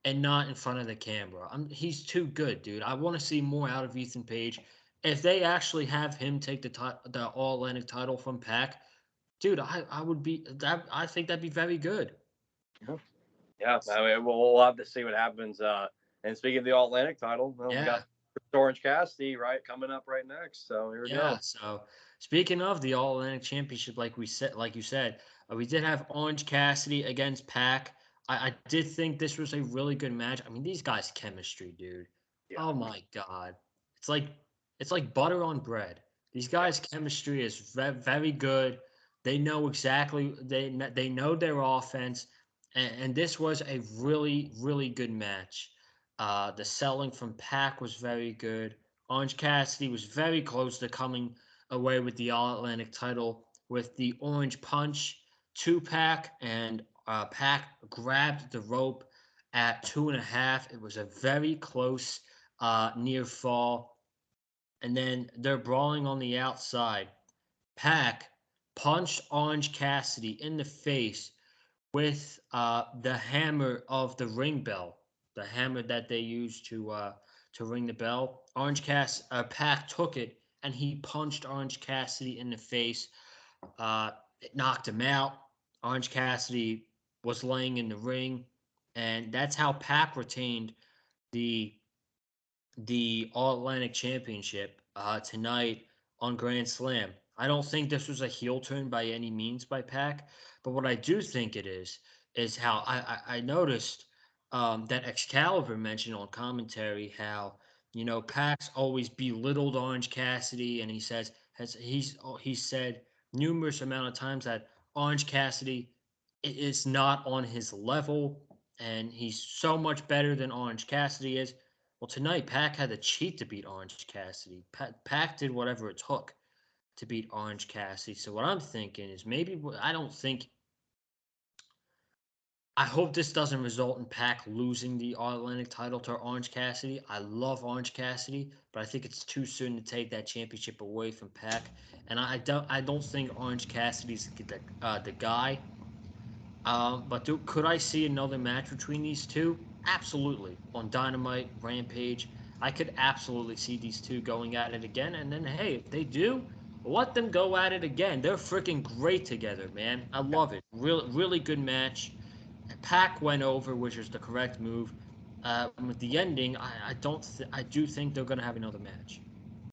[SPEAKER 1] and not in front of the camera. He's too good, dude. I want to see more out of Ethan Page. If they actually have him take the All Atlantic title from Pac, dude, I would be that. I think that'd be very good.
[SPEAKER 2] Yeah, I mean, we'll have to see what happens. And speaking of the All Atlantic title, we got Orange Cassidy coming up right next. So here we go.
[SPEAKER 1] So speaking of the All Atlantic Championship, like you said, we did have Orange Cassidy against Pac. I did think this was a really good match. I mean, these guys' chemistry, dude. Yeah. Oh my god, it's like butter on bread. These guys' chemistry is very good. They know exactly they know their offense, and this was a really good match. The selling from Pac was very good. Orange Cassidy was very close to coming away with the All Atlantic title with the Orange Punch to Pac, and Pac grabbed the rope at 2.5. It was a very close near fall. And then they're brawling on the outside. Pac punched Orange Cassidy in the face with the hammer of the ring bell, the hammer that they use to ring the bell. Pac took it and he punched Orange Cassidy in the face. It knocked him out. Orange Cassidy was laying in the ring, and that's how Pac retained the All Atlantic Championship tonight on Grand Slam. I don't think this was a heel turn by any means by Pac, but what I do think it is how I noticed that Excalibur mentioned on commentary how Pac's always belittled Orange Cassidy, and he's said numerous amount of times that Orange Cassidy is not on his level, and he's so much better than Orange Cassidy is. Well, tonight Pac had to cheat to beat Orange Cassidy. Pac did whatever it took to beat Orange Cassidy. So what I'm thinking is maybe I don't think. I hope this doesn't result in Pac losing the All Atlantic title to Orange Cassidy. I love Orange Cassidy, but I think it's too soon to take that championship away from Pac. And I don't think Orange Cassidy's the guy. Could I see another match between these two? Absolutely. On Dynamite, Rampage, I could absolutely see these two going at it again. And then, hey, if they do, let them go at it again. They're freaking great together, man. I love it. Really, really good match. Pac went over, which is the correct move. With the ending, I do think they're gonna have another match.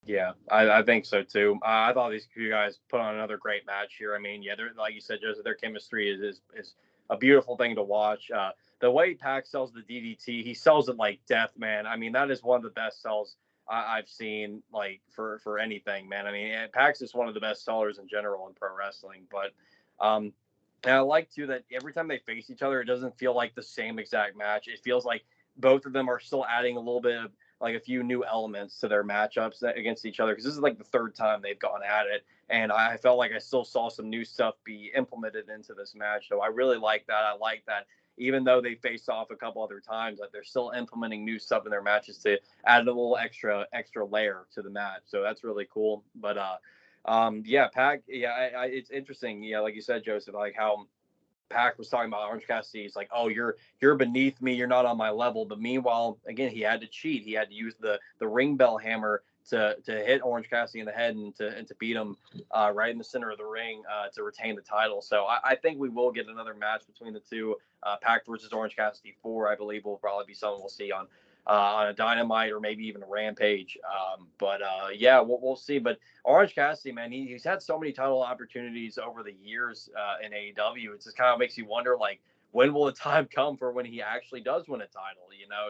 [SPEAKER 2] Yeah, I think so too. I thought these two guys put on another great match here. I mean, yeah, they're like you said, Joseph, their chemistry is a beautiful thing to watch. The way Pac sells the DDT, he sells it like death, man. I mean, that is one of the best sells I've seen, like for anything, man. I mean, Pac's just one of the best sellers in general in pro wrestling. But and I like too that every time they face each other, it doesn't feel like the same exact match. It feels like both of them are still adding a little bit of like a few new elements to their matchups against each other, because this is like the third time they've gone at it, and I felt like I still saw some new stuff be implemented into this match. So I really like that. I like that even though they faced off a couple other times, that they're still implementing new stuff in their matches to add a little extra layer to the match. So that's really cool. But yeah, Pac, yeah, it's interesting. Yeah, like you said, Joseph, like how Pac was talking about Orange Cassidy. He's like, "Oh, you're beneath me. You're not on my level." But meanwhile, again, he had to cheat. He had to use the ring bell hammer to hit Orange Cassidy in the head and to beat him right in the center of the ring to retain the title. So I think we will get another match between the two. Pac versus Orange Cassidy 4, I believe, will probably be something we'll see on a Dynamite or maybe even a Rampage. Yeah, we'll see. But Orange Cassidy, man, he's had so many title opportunities over the years in AEW. It just kind of makes you wonder, like, when will the time come for when he actually does win a title?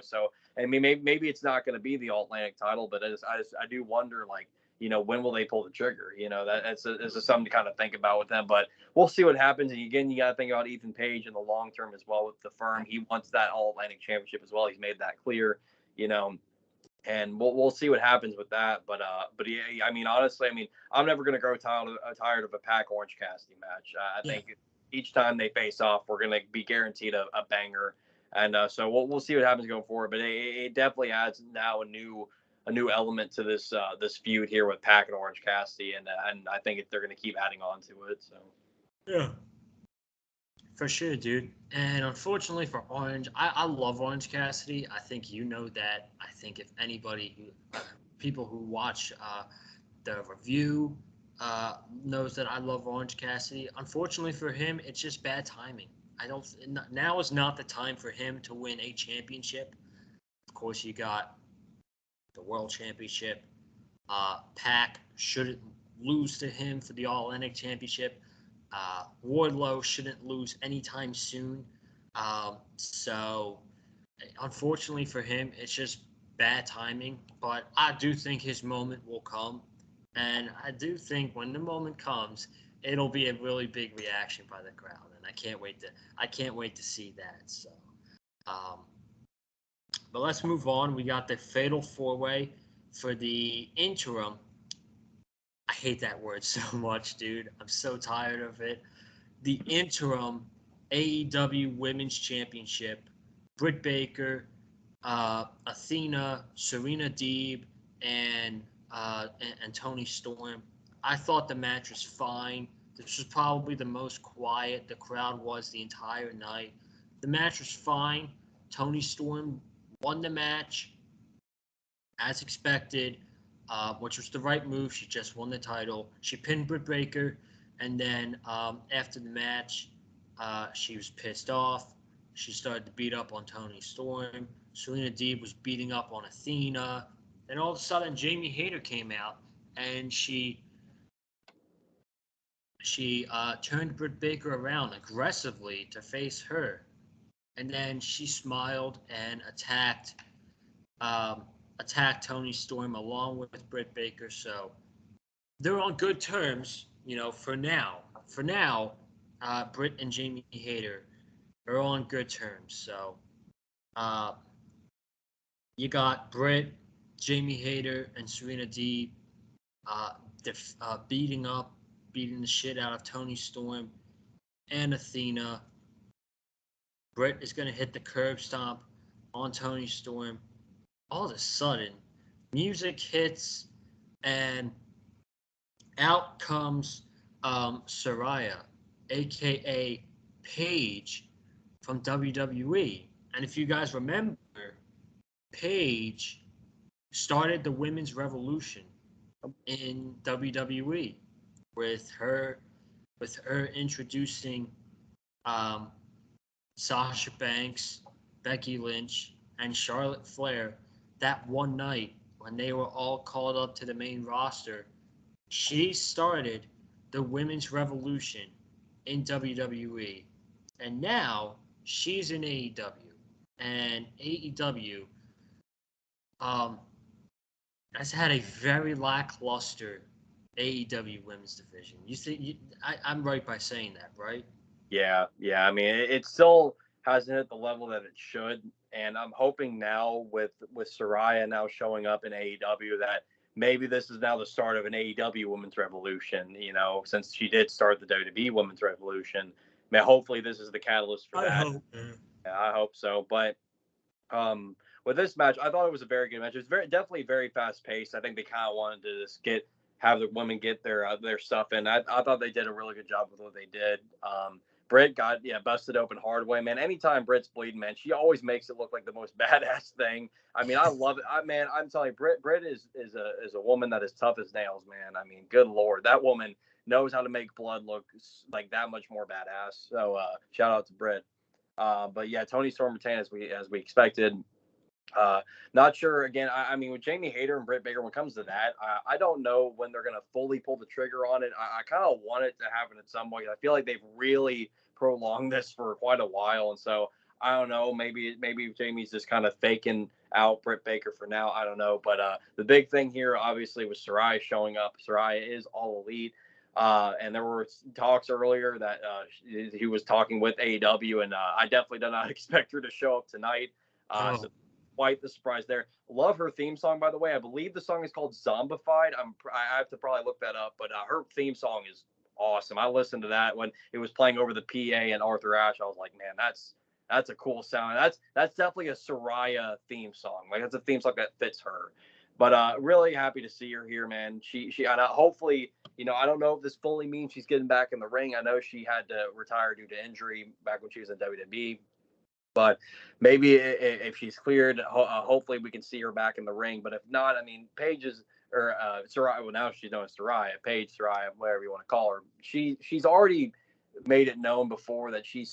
[SPEAKER 2] So I mean, maybe it's not going to be the All Atlantic title, but I do wonder, like, when will they pull the trigger? That's just something to kind of think about with them. But we'll see what happens. And again, you got to think about Ethan Page in the long term as well with the firm. He wants that All Atlantic championship as well. He's made that clear. You know, and we'll see what happens with that. But yeah, I mean, honestly, I mean, I'm never going to grow tired of a Pac Orange Cassidy match. I
[SPEAKER 1] Yeah.
[SPEAKER 2] think each time they face off, we're going to be guaranteed a banger, and so we'll see what happens going forward. But it definitely adds now a new element to this feud here with Pac and Orange Cassidy, and I think they're going to keep adding on to it. So
[SPEAKER 1] Yeah. For sure, dude. And unfortunately for Orange, I love Orange Cassidy. I think you know that. I think if anybody people who watch the review knows that I love Orange Cassidy. Unfortunately for him, it's just bad timing. I don't. Now is not the time for him to win a championship. Of course, you got the World Championship. Pac shouldn't lose to him for the All Atlantic Championship. Wardlow shouldn't lose anytime soon. So, unfortunately for him, it's just bad timing. But I do think his moment will come, and I do think when the moment comes, it'll be a really big reaction by the crowd, and I can't wait to see that. So, um, but let's move on. We got the Fatal Four Way for the interim. I hate that word so much, dude. I'm so tired of it. The interim AEW Women's Championship. Britt Baker, Athena, Serena Deeb, and, and Tony Storm. I thought the match was fine. This was probably the most quiet the crowd was the entire night. The match was fine. Tony Storm won the match as expected, which was the right move. She just won the title. She pinned Britt Baker, and then after the match, she was pissed off. She started to beat up on Tony Storm. Serena Deeb was beating up on Athena. Then all of a sudden, Jamie Hayter came out, and she turned Britt Baker around aggressively to face her, and then she smiled and um, attacked Tony Storm along with Britt Baker. So they're on good terms, for now. For now, Britt and Jamie Hayter are on good terms. So uh, you got Britt, Jamie Hayter, and Serena Deeb uh, beating the shit out of Tony Storm and Athena. Britt is going to hit the curb stomp on Tony Storm. All of a sudden, music hits, and out comes Saraya, aka Paige from WWE. And if you guys remember, Paige started the women's revolution in WWE with her introducing um, Sasha Banks, Becky Lynch, and Charlotte Flair that one night when they were all called up to the main roster. She started the women's revolution in WWE, and now she's in AEW. And AEW um, has had a very lackluster AEW women's division. You think I'm right by saying that, right?
[SPEAKER 2] Yeah. I mean, it still hasn't hit the level that it should, and I'm hoping now with Soraya now showing up in AEW that maybe this is now the start of an AEW women's revolution. Since she did start the WWE women's revolution, man, hopefully this is the catalyst for
[SPEAKER 1] I
[SPEAKER 2] that.
[SPEAKER 1] hope.
[SPEAKER 2] Yeah, I hope so. But with this match, I thought it was a very good match. It was definitely very fast paced. I think they kind of wanted to just have the women get their stuff in. I thought they did a really good job with what they did. Britt got busted open hard way, man. Anytime Britt's bleeding, man, she always makes it look like the most badass thing. I mean, I love it. I'm telling you, Britt is a woman that is tough as nails, man. I mean, good lord, that woman knows how to make blood look like that much more badass. So shout out to Britt. But yeah, Tony Storm retained as we expected. Not sure again. I mean, with Jamie Hayter and Britt Baker, when it comes to that, I don't know when they're going to fully pull the trigger on it. I kind of want it to happen at some point. I feel like they've really prolonged this for quite a while, and so I don't know. Maybe Jamie's just kind of faking out Britt Baker for now. I don't know. But the big thing here, obviously, was Saraya showing up. Saraya is all elite. And there were talks earlier that he was talking with AEW, and I definitely did not expect her to show up tonight. So quite the surprise there. Love her theme song, by the way. I believe the song is called Zombified. I have to probably look that up, but her theme song is awesome. I listened to that when it was playing over the PA and Arthur Ashe. I was like, man, that's a cool sound. That's definitely a Soraya theme song. Like that's a theme song that fits her. But really happy to see her here, man. She and hopefully, I don't know if this fully means she's getting back in the ring. I know she had to retire due to injury back when she was in WWE. But maybe if she's cleared, hopefully we can see her back in the ring. But if not, I mean, Paige is or Saraya. Well, now she's known as Saraya, Paige, Saraya, whatever you want to call her. She's already made it known before that she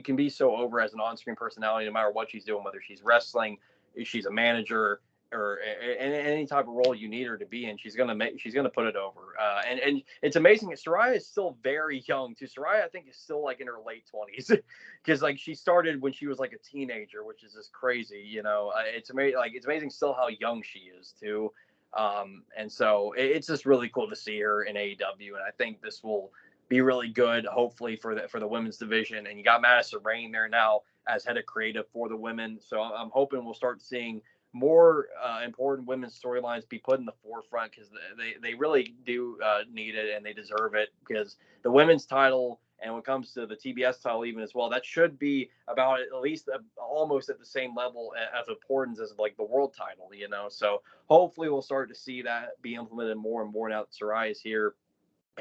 [SPEAKER 2] can be so over as an on-screen personality, no matter what she's doing, whether she's wrestling, if she's a manager, or any type of role you need her to be in, she's gonna put it over. And it's amazing that Saraya is still very young too. Saraya, I think, is still like in her late 20s because like she started when she was like a teenager, which is just crazy. It's amazing. Like it's amazing still how young she is too. And so it's just really cool to see her in AEW, and I think this will be really good, hopefully for the women's division. And you got Madison Rayne there now as head of creative for the women, so I'm hoping we'll start seeing more important women's storylines be put in the forefront because they really do need it and they deserve it because the women's title And when it comes to the TBS title, even as well, that should be about at least almost at the same level of importance as like the world title, you know. So hopefully we'll start to see that be implemented more and more now that Saraya is here.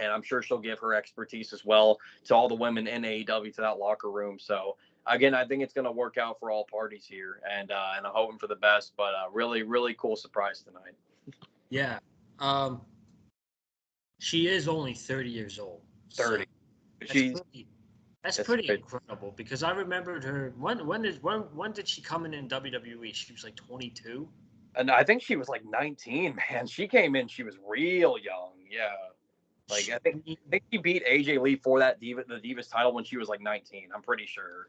[SPEAKER 2] And I'm sure she'll give her expertise as well to all the women in AEW, to that locker room. So again, I think it's going to work out for all parties here, and I'm hoping for the best. But really, really cool surprise tonight.
[SPEAKER 1] Yeah. Um, she is only 30 years old. So
[SPEAKER 2] 30.
[SPEAKER 1] that's
[SPEAKER 2] She's
[SPEAKER 1] pretty that's
[SPEAKER 2] that's
[SPEAKER 1] pretty
[SPEAKER 2] great.
[SPEAKER 1] incredible because I remembered her when did she come in WWE? She was like 22.
[SPEAKER 2] And I think she was like 19, man. She came in, she was real young. Yeah. Like
[SPEAKER 1] She,
[SPEAKER 2] I think she beat AJ Lee for that the Divas title when she was like 19. I'm pretty sure.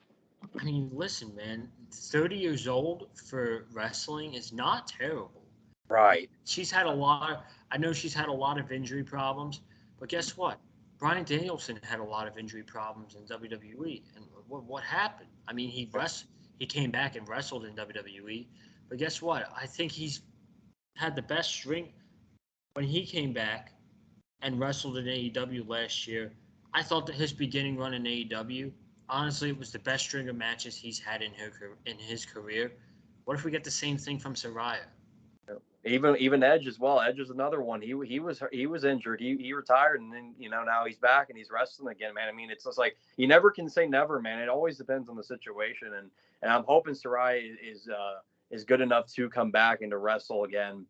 [SPEAKER 1] I mean, listen, man, 30 years old for wrestling is not terrible.
[SPEAKER 2] Right.
[SPEAKER 1] She's had a lot. I know she's had a lot of injury problems, but guess what? Bryan Danielson had a lot of injury problems in WWE, and what happened? I mean, he came back and wrestled in WWE, but guess what? I think he's had the best string when he came back and wrestled in AEW last year. I thought that his beginning run in AEW, honestly, it was the best string of matches he's had in his career. What if we get the same thing from Saraya?
[SPEAKER 2] Even Edge as well. Edge is another one. He was injured. He retired, and then now he's back and he's wrestling again, man. I mean, it's just like you never can say never, man. It always depends on the situation, and I'm hoping Sarai is good enough to come back and to wrestle again.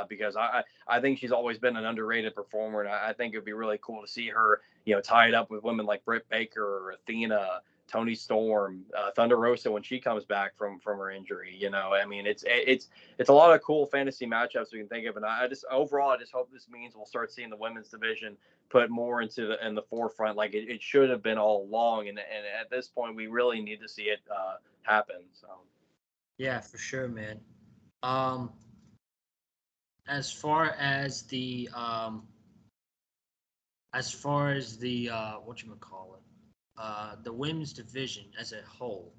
[SPEAKER 2] Because I think she's always been an underrated performer, and I think it'd be really cool to see her, tied up with women like Britt Baker or Athena, Tony Storm, Thunder Rosa when she comes back from her injury. I mean, it's a lot of cool fantasy matchups we can think of, and I just hope this means we'll start seeing the women's division put more in the forefront, like it should have been all along, and at this point we really need to see it happen. So
[SPEAKER 1] Yeah, for sure, man. Um, as far as the what you call it, the women's division as a whole,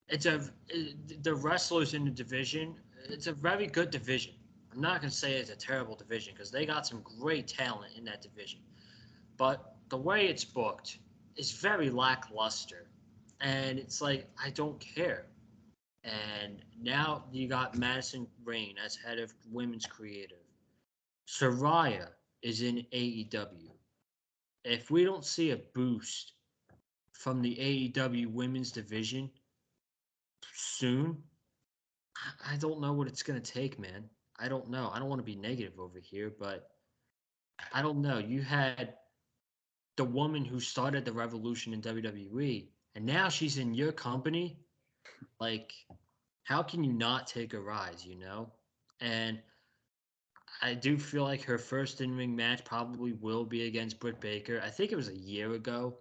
[SPEAKER 1] it's the wrestlers in the division. It's a very good division. I'm not gonna say it's a terrible division because they got some great talent in that division, but the way it's booked is very lackluster, and it's like I don't care. And now you got Madison Rain as head of women's creative. Soraya is in AEW. If we don't see a boost from the AEW women's division soon, I don't know what it's going to take, man. I don't know. I don't want to be negative over here, but I don't know. You had the woman who started the revolution in WWE, and now she's in your company. Like, how can you not take a rise? And I do feel like her first in ring match probably will be against Britt Baker. I think it was a year ago.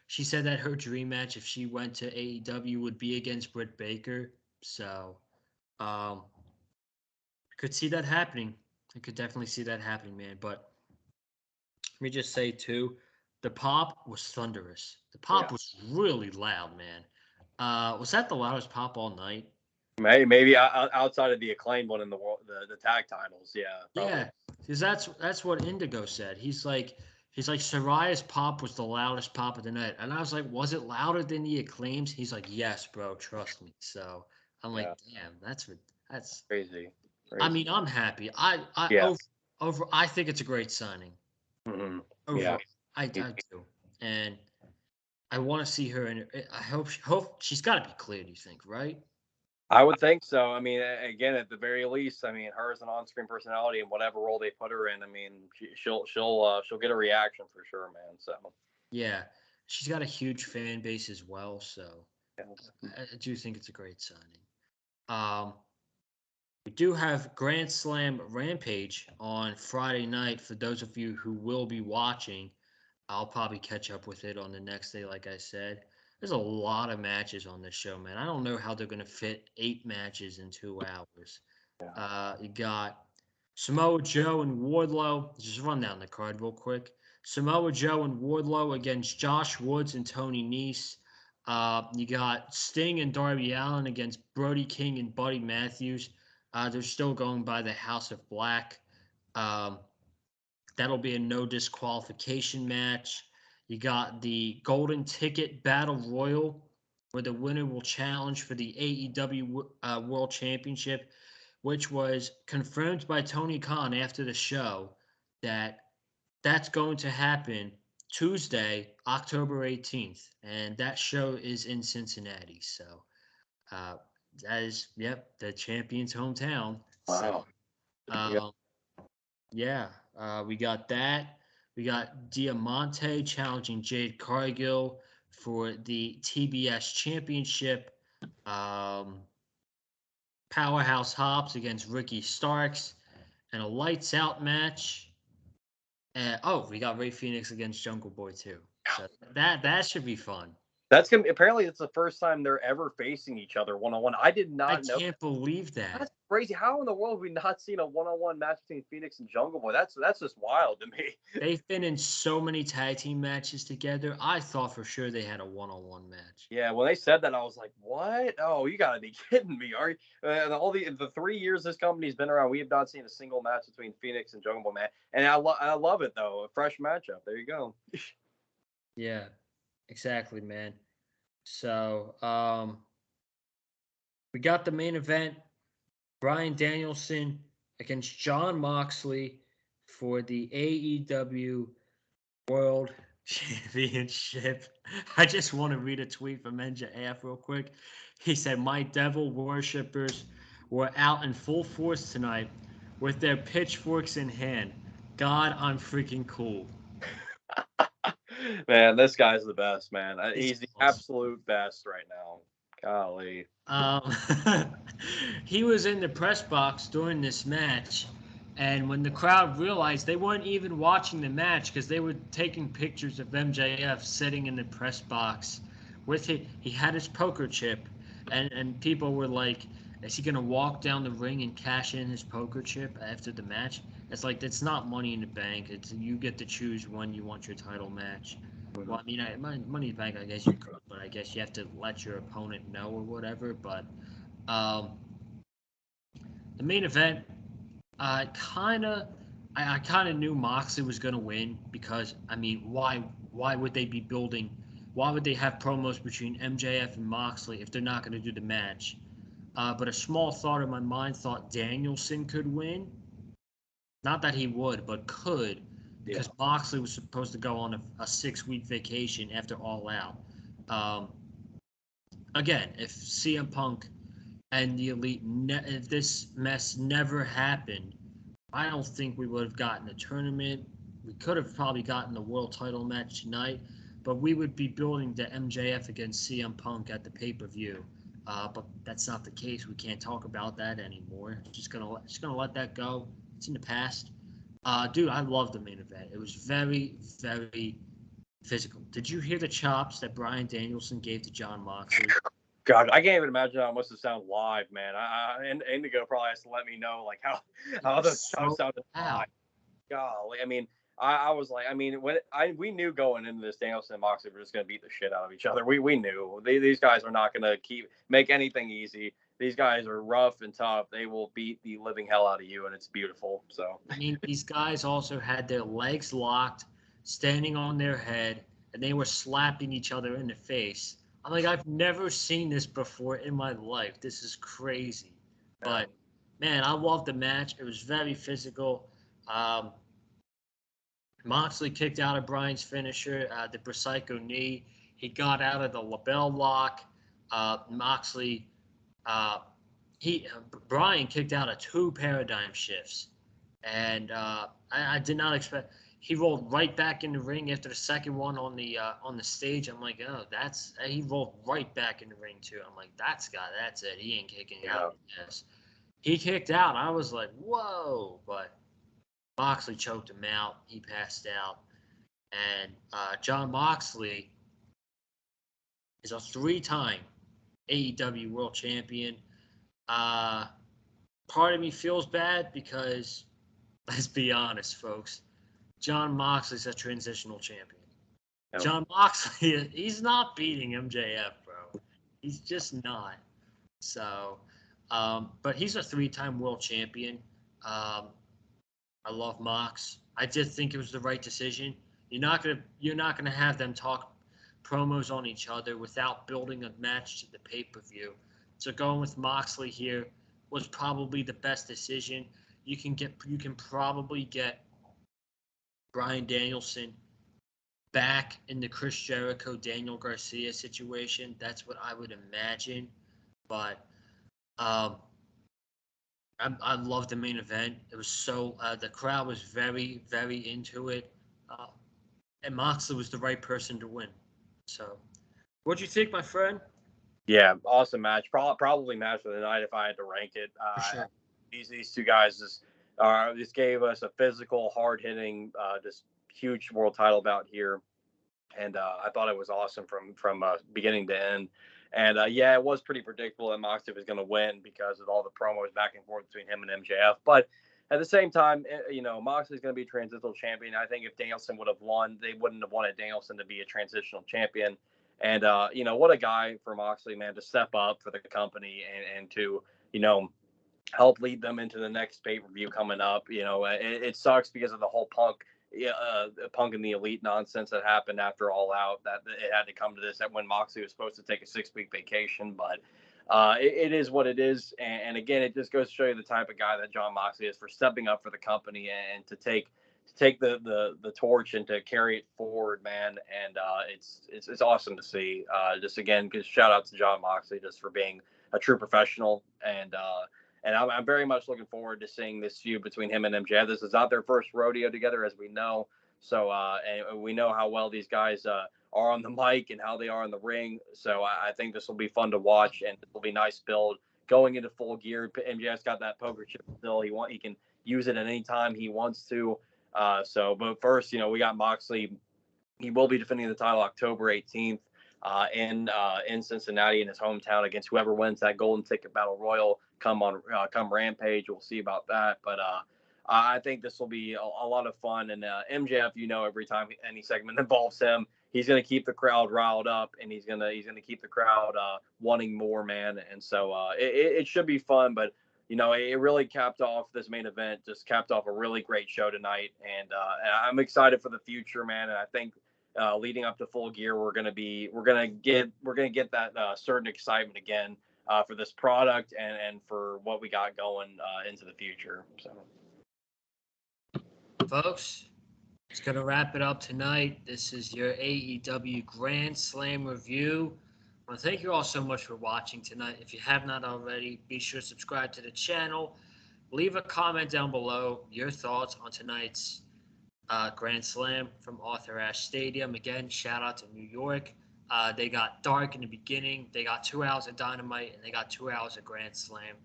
[SPEAKER 1] She said that her dream match, if she went to AEW, would be against Britt Baker. So, I could see that happening. I could definitely see that happening, man. But let me just say, too, the pop was thunderous. The pop
[SPEAKER 2] yeah.
[SPEAKER 1] was really loud, man. Was that the loudest pop all night?
[SPEAKER 2] Maybe outside of the Acclaimed one in the world, the tag titles, yeah, probably.
[SPEAKER 1] Yeah, because that's what Indigo said. He's like Soraya's pop was the loudest pop of the night, and I was like, was it louder than the Acclaims? He's like, yes, bro, trust me. So I'm like,
[SPEAKER 2] Yeah,
[SPEAKER 1] damn, that's.
[SPEAKER 2] crazy,
[SPEAKER 1] I
[SPEAKER 2] crazy.
[SPEAKER 1] mean, I'm happy. I
[SPEAKER 2] Yeah,
[SPEAKER 1] over. I think it's a great signing.
[SPEAKER 2] hmm yeah.
[SPEAKER 1] Overall, I do, and I want to see her. And I hope she's got to be clear. Do you think, right?
[SPEAKER 2] I would think so. I mean, again, at the very least, I mean, her as an on-screen personality and whatever role they put her in, I mean, she'll get a reaction for sure, man. So
[SPEAKER 1] Yeah, she's got a huge fan base as well. So
[SPEAKER 2] yeah.
[SPEAKER 1] I do think it's a great signing. Um, we do have Grand Slam Rampage on Friday night. For those of you who will be watching, I'll probably catch up with it on the next day, like I said. There's a lot of matches on this show, man. I don't know how they're going to fit 8 matches in 2 hours. You got Samoa Joe and Wardlow. Just run down the card real quick. Samoa Joe and Wardlow against Josh Woods and Tony Nese. You got Sting and Darby Allin against Brody King and Buddy Matthews. They're still going by the House of Black. Um, That'll be a no disqualification match. You got the Golden Ticket Battle Royal, where the winner will challenge for the AEW World Championship, which was confirmed by Tony Khan after the show that that's going to happen Tuesday, October 18th, and that show is in Cincinnati. So uh, that is, yep, the champion's hometown. So
[SPEAKER 2] Wow. Yeah.
[SPEAKER 1] um, yeah, we got that. We got Diamante challenging Jade Cargill for the TBS Championship. Um, Powerhouse Hobbs against Ricky Starks, and a lights out match. Oh, we got Ray Phoenix against Jungle Boy too. So that should be fun.
[SPEAKER 2] That's gonna apparently it's the first time they're ever facing each other one on one. I did
[SPEAKER 1] I
[SPEAKER 2] not know.
[SPEAKER 1] can't believe that.
[SPEAKER 2] That's crazy. How in the world have we not seen a one on one match between Phoenix and Jungle Boy? That's just wild to me.
[SPEAKER 1] They've been in so many tag team matches together. I thought for sure they had a one-on-one match.
[SPEAKER 2] Yeah, when they said that, I was like, "What? Oh, you gotta be kidding me!" Are you, all the 3 years this company's been around, we have not seen a single match between Phoenix and Jungle Boy, man. And I love it though. A fresh matchup. There you go.
[SPEAKER 1] Yeah, exactly, man. So, we got the main event, Bryan Danielson against John Moxley for the AEW World Championship. I just want to read a tweet from NJF real quick. He said, "My devil worshippers were out in full force tonight with their pitchforks in hand. God, I'm freaking cool."
[SPEAKER 2] Man, this guy's the best, man.
[SPEAKER 1] He's
[SPEAKER 2] He's the
[SPEAKER 1] awesome.
[SPEAKER 2] absolute best right now. Golly.
[SPEAKER 1] Um, he was in the press box during this match, and when the crowd realized, they weren't even watching the match because they were taking pictures of MJF sitting in the press box with it. He had his poker chip, and people were like, "Is he gonna walk down the ring and cash in his poker chip after the match?" It's like, it's not Money in the Bank. It's, you get to choose when you want your title match. Well, I mean, Money in the Bank, I guess you could, but I guess you have to let your opponent know or whatever. But um, the main event, I kind of, I kind of knew Moxley was going to win because, I mean, why would they be building? Why would they have promos between MJF and Moxley if they're not going to do the match? But a small thought in my mind thought Danielson could win. Not that he would, but could,
[SPEAKER 2] Yeah.
[SPEAKER 1] because Moxley was supposed to go on a 6-week vacation after All Out. Um, Again, if CM Punk and the Elite, if this mess never happened, I don't think we would have gotten a tournament. We could have probably gotten the world title match tonight, but we would be building the MJF against CM Punk at the pay-per-view. But that's not the case. We can't talk about that anymore. Just gonna let that go. It's in the past. Dude, I love the main event. It was very, very physical. Did you hear the chops that Bryan Danielson gave to John Moxley?
[SPEAKER 2] God, I can't even imagine how it must have sounded live, man. And Indigo probably has to let me know like
[SPEAKER 1] It
[SPEAKER 2] how those
[SPEAKER 1] was
[SPEAKER 2] chops
[SPEAKER 1] so
[SPEAKER 2] sounded
[SPEAKER 1] loud.
[SPEAKER 2] live. Golly, I mean, I was like, I mean, we knew going into this, Danielson and Moxley were just going to beat the shit out of each other. We knew these guys are not going to make anything easy. These guys are rough and tough. They will beat the living hell out of you, and it's beautiful. So
[SPEAKER 1] I mean, these guys also had their legs locked, standing on their head, and they were slapping each other in the face. I'm like, I've never seen this before in my life. This is crazy.
[SPEAKER 2] yeah,
[SPEAKER 1] But man, I loved the match. It was very physical. Um, Moxley kicked out of Bryan's finisher, the Psycho knee. He got out of the label lock. Moxley, uh, Bryan kicked out of 2 paradigm shifts, and I did not expect. He rolled right back in the ring after the second one on the stage. I'm like, oh, that's he rolled right back in the ring too. I'm like, that's it. He ain't kicking
[SPEAKER 2] yeah.
[SPEAKER 1] out. Yes, he kicked out. I was like, whoa, but Moxley choked him out. He passed out. And John Moxley is a 3-time AEW World Champion. Uh, Part of me feels bad because, let's be honest, folks, John Moxley's a transitional champion.
[SPEAKER 2] Yeah.
[SPEAKER 1] John Moxley, he's not beating MJF, bro. He's just not. So, but he's a 3-time world champion. I love Mox. I did think it was the right decision. You're not gonna have them talk promos on each other without building a match to the pay-per-view. So going with Moxley here was probably the best decision. You can probably get Bryan Danielson back in the Chris Jericho Daniel Garcia situation. That's what I would imagine. But um, I loved the main event. It was so the crowd was very very into it, uh, and Moxley was the right person to win. So, what do you think, my friend?
[SPEAKER 2] Yeah, awesome match. Probably match of the night if I had to rank it.
[SPEAKER 1] For sure.
[SPEAKER 2] These two guys just gave us a physical, hard hitting, just huge world title bout here, and I thought it was awesome from beginning to end. And yeah, it was pretty predictable that Moxley was going to win because of all the promos back and forth between him and MJF. But at the same time, Moxley's going to be a transitional champion. I think if Danielson would have won, they wouldn't have wanted Danielson to be a transitional champion. And what a guy for Moxley, man, to step up for the company and to help lead them into the next pay per view coming up. It sucks because of the whole Punk and the Elite nonsense that happened after All Out, that it had to come to this, that when Moxley was supposed to take a 6-week vacation. But it is what it is. And again, it just goes to show you the type of guy that Jon Moxley is, for stepping up for the company and to take the torch and to carry it forward, man. And it's awesome to see. Just again, shout out to Jon Moxley just for being a true professional. And I'm very much looking forward to seeing this feud between him and MJF. This is not their first rodeo together, as we know. So, and we know how well these guys are on the mic and how they are in the ring. So I think this will be fun to watch, and it will be nice build going into Full Gear. MJF's got that poker chip still. He can use it at any time he wants to. But first, we got Moxley. He will be defending the title October 18th in Cincinnati, in his hometown, against whoever wins that golden ticket battle royal come Rampage. We'll see about that. But I think this will be a lot of fun. And MJF, every time any segment involves him, he's going to keep the crowd riled up, and he's going to keep the crowd wanting more, man. And so it should be fun. But it really capped off this main event. Just capped off a really great show tonight, and I'm excited for the future, man. And I think leading up to Full Gear, we're gonna get that certain excitement again for this product and for what we got going into the future. So,
[SPEAKER 1] Folks, it's going to wrap it up tonight. This is your AEW Grand Slam review. I want to thank you all so much for watching tonight. If you have not already, be sure to subscribe to the channel. Leave a comment down below your thoughts on tonight's Grand Slam from Arthur Ashe Stadium. Again, shout out to New York. They got dark in the beginning. They got 2 hours of Dynamite, and they got 2 hours of Grand Slam.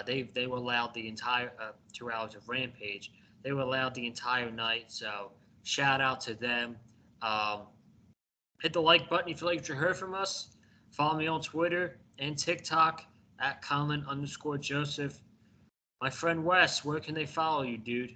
[SPEAKER 1] They were allowed the entire 2 hours of Rampage. They were allowed the entire night. So shout out to them. Hit the like button if you like what you heard from us. Follow me on Twitter and TikTok at Colin_Joseph. My friend Wes, where can they follow you, dude?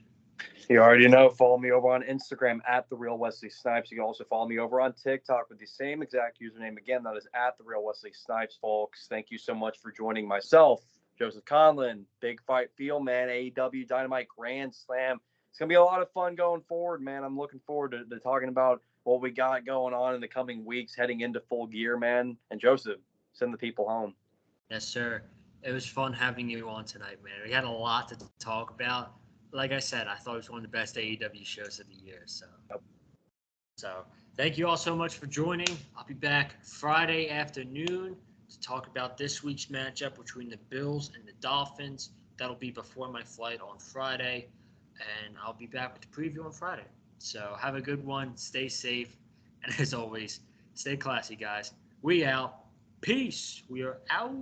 [SPEAKER 2] You already know. Follow me over on Instagram at The Real Wesley Snipes. You can also follow me over on TikTok with the same exact username. Again, that is at The Real Wesley Snipes, folks. Thank you so much for joining myself, Joseph Conlon, Big Fight Feel, man, AEW Dynamite Grand Slam. It's going to be a lot of fun going forward, man. I'm looking forward to talking about what we got going on in the coming weeks heading into Full Gear, man. And Joseph, send the people home.
[SPEAKER 1] Yes, sir. It was fun having you on tonight, man. We had a lot to talk about. Like I said, I thought it was one of the best AEW shows of the year. So thank you all so much for joining. I'll be back Friday afternoon to talk about this week's matchup between the Bills and the Dolphins. That'll be before my flight on Friday, and I'll be back with the preview on Friday. So have a good one. Stay safe. And as always, stay classy, guys. We out. Peace. We are out.